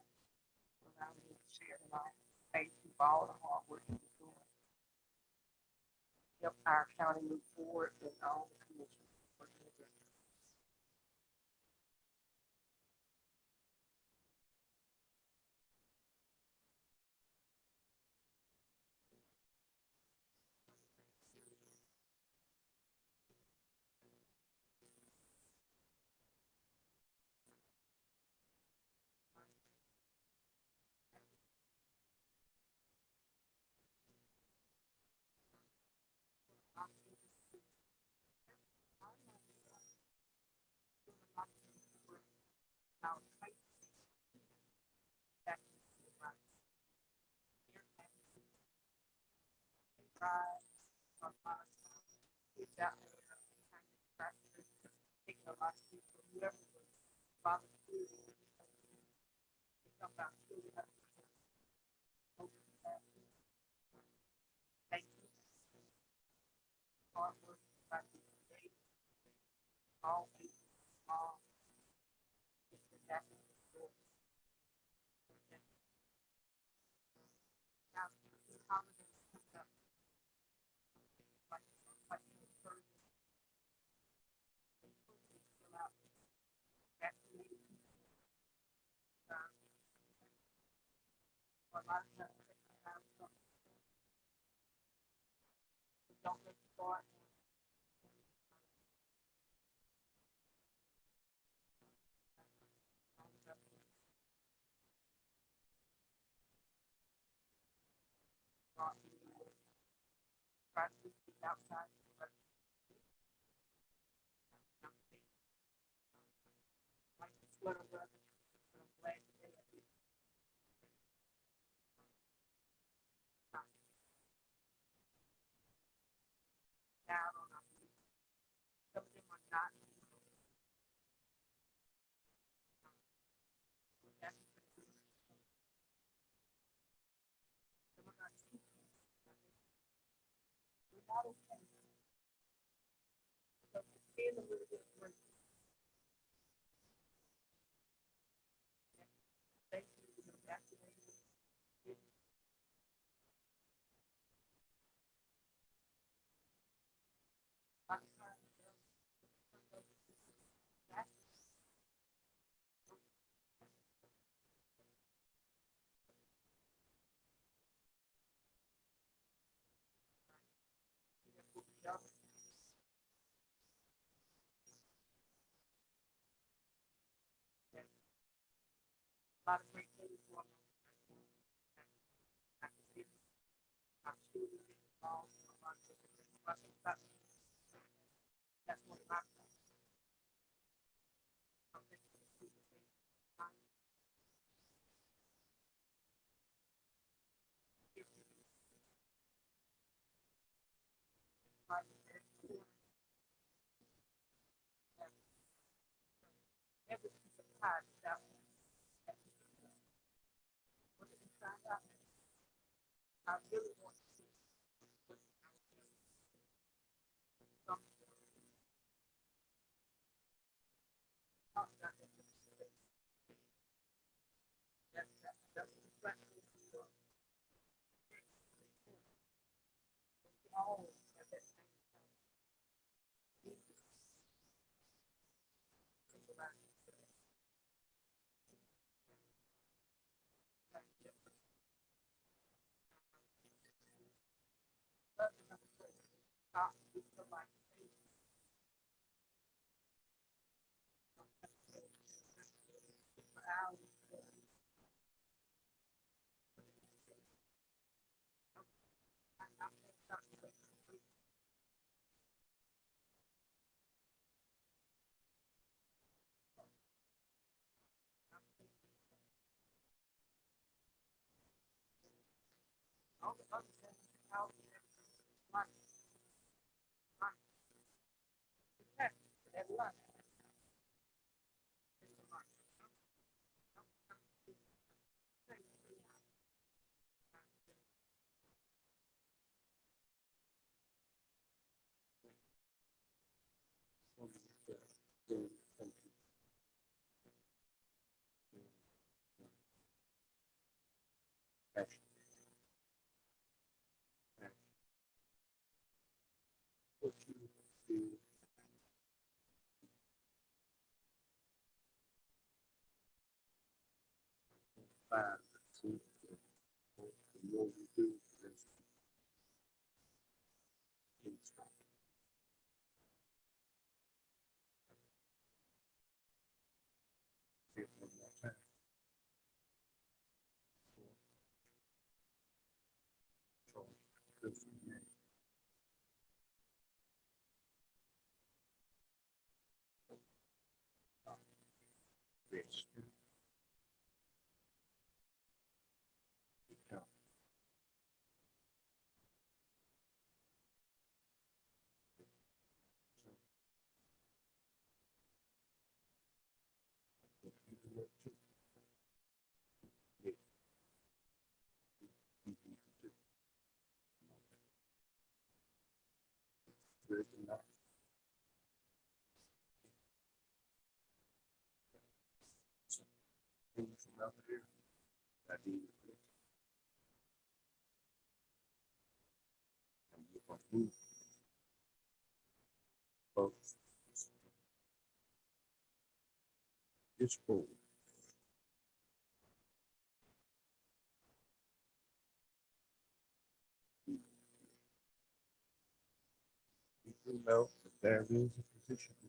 allowing me to share tonight. Thank you for all the hard work you're doing. Help our county move forward and all the commissioners working together. Thank you. Hard work, all people, all don't let the thought try to speak outside. Like this little brother, I'm glad that they down on our feet. Some of them are not. Some are not teaching. We're not okay. So feel a little bit of grace. Thank you for the vaccination. A lot of great things going on. I can see our children involved in a lot of different things. But I think that's one of my every piece of pie is out there. What did you find out? I really want to see something This board. People know that there is a position in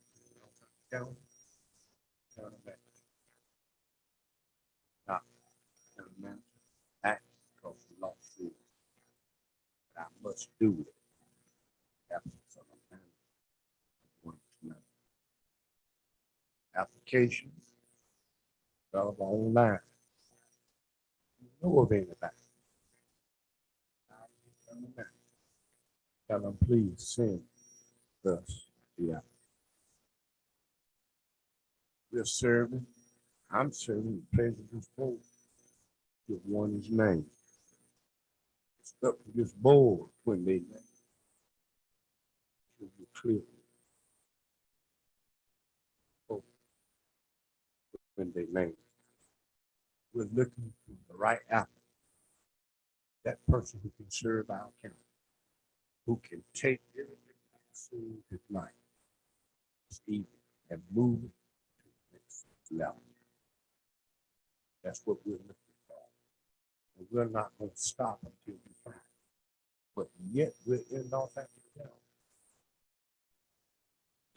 the county, county manager. Not county manager, act because the law says that I must do it. Absence of a manager. One to another. Applications available online. You know of anybody? Tell them please send us the app. We're serving, I'm serving the president's board. If one is named. It's up to this board when they name. Should be clear. Oh, when they name. We're looking for the right applicant. That person who can serve our county, who can take everything as soon as life is easy and move it to the next level. That's what we're looking for. And we're not going to stop until we find it. But yet we're in North Africa.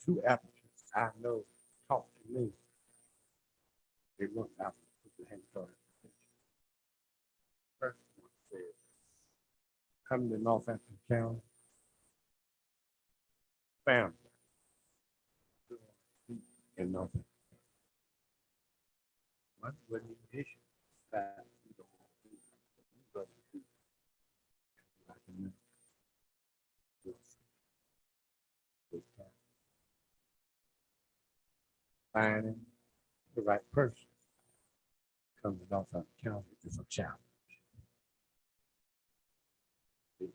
Two applicants I know talk to me. They look out for the hand started. First one said, come to North African County. Family. In North African. One wasn't even issue. That we don't want to do. But I can finding the right person come to North African County is a challenge. It's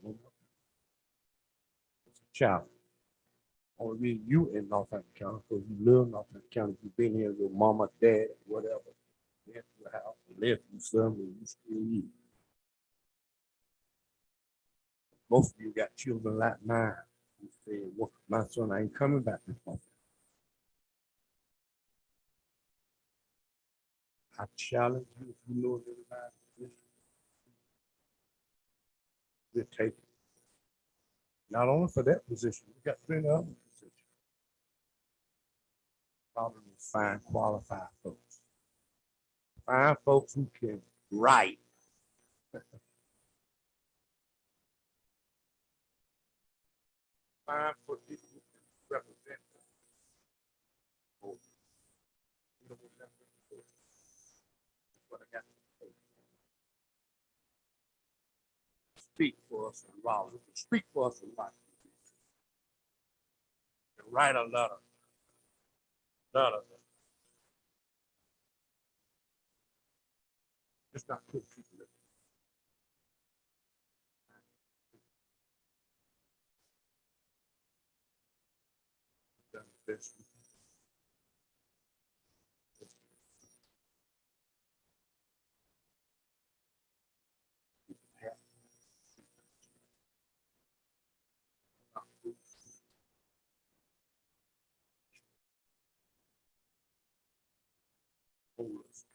a challenge. Or really you in Northampton County, because you live in Northampton County, you've been here with mama, dad, whatever. Left your house, left you some, and you still you. Most of you got children like mine. You say, well, my son ain't coming back this month. I challenge you, if you know everybody, we'll take it. Not only for that position, we got plenty of other positions. Problem is find qualified folks. Find folks who can write. Find for people who can represent them. Oh, you know what that's for? That's what I got to say. Speak for us in Raleigh. Speak for us in Raleigh. And write a letter. It's not put people in. Done the best we can. Hold us.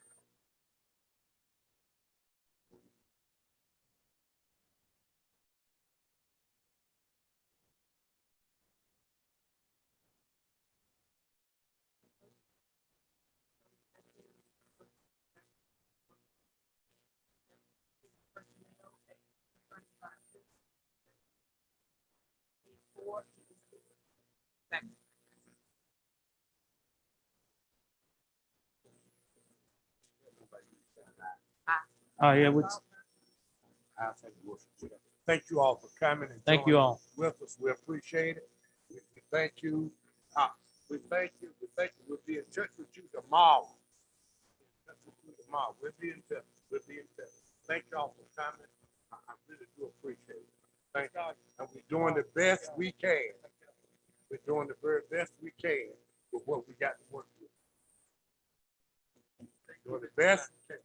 Yeah, what's, I think we'll succeed. Thank you all for coming and thank you joining all. with us. We appreciate it. We thank you. We thank you. We thank you. We'll be in touch with you tomorrow. We'll be in touch. We'll be in touch. Thank y'all for coming. I really do appreciate it. Thank you. And we're doing the best we can. We're doing the very best we can with what we got to work with. Doing the best we can.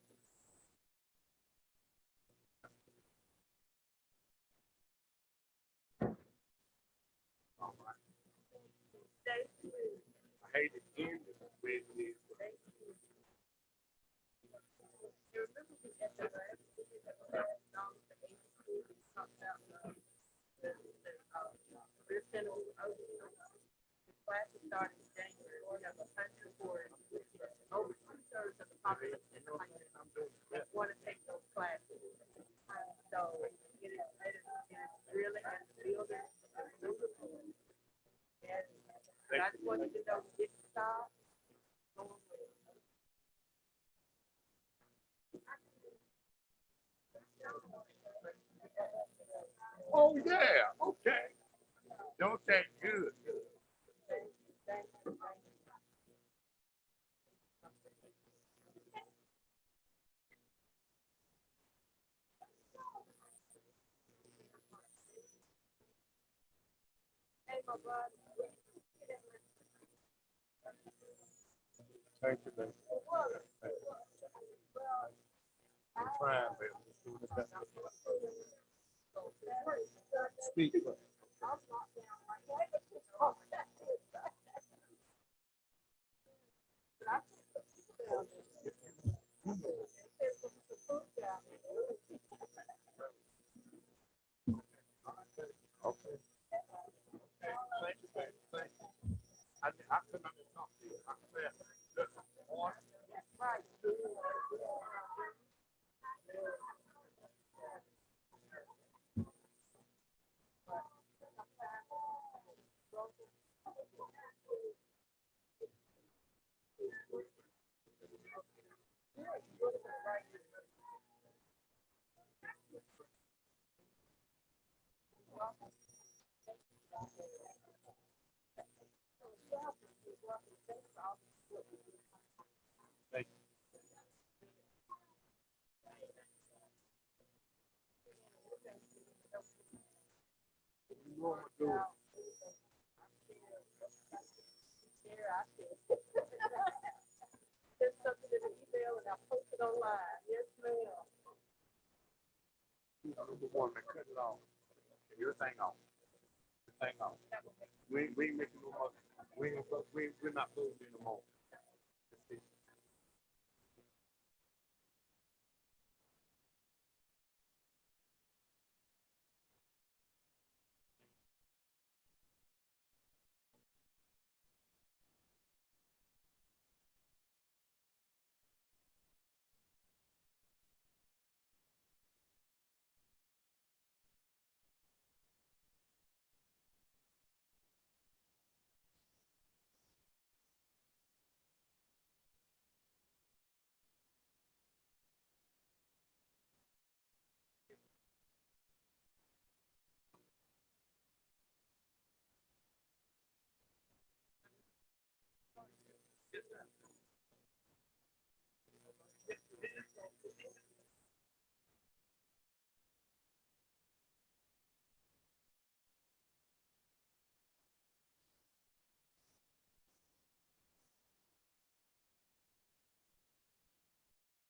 All right. I hate to end it the way it is. Oh, yeah. Okay. Don't take good. Thank you, baby. Thank you. I'm trying, baby. Just doing the best. Speak. Okay. Thank you, baby. Thank you. I couldn't understand talk to you. I said, look, boy, thank you. You know what I'm doing. I said. Send something in the email and I'll post it online. Yes, ma'am. You know, number one, man, cut it off. Everything off. Everything off. We ain't making no money. We're not moving anymore.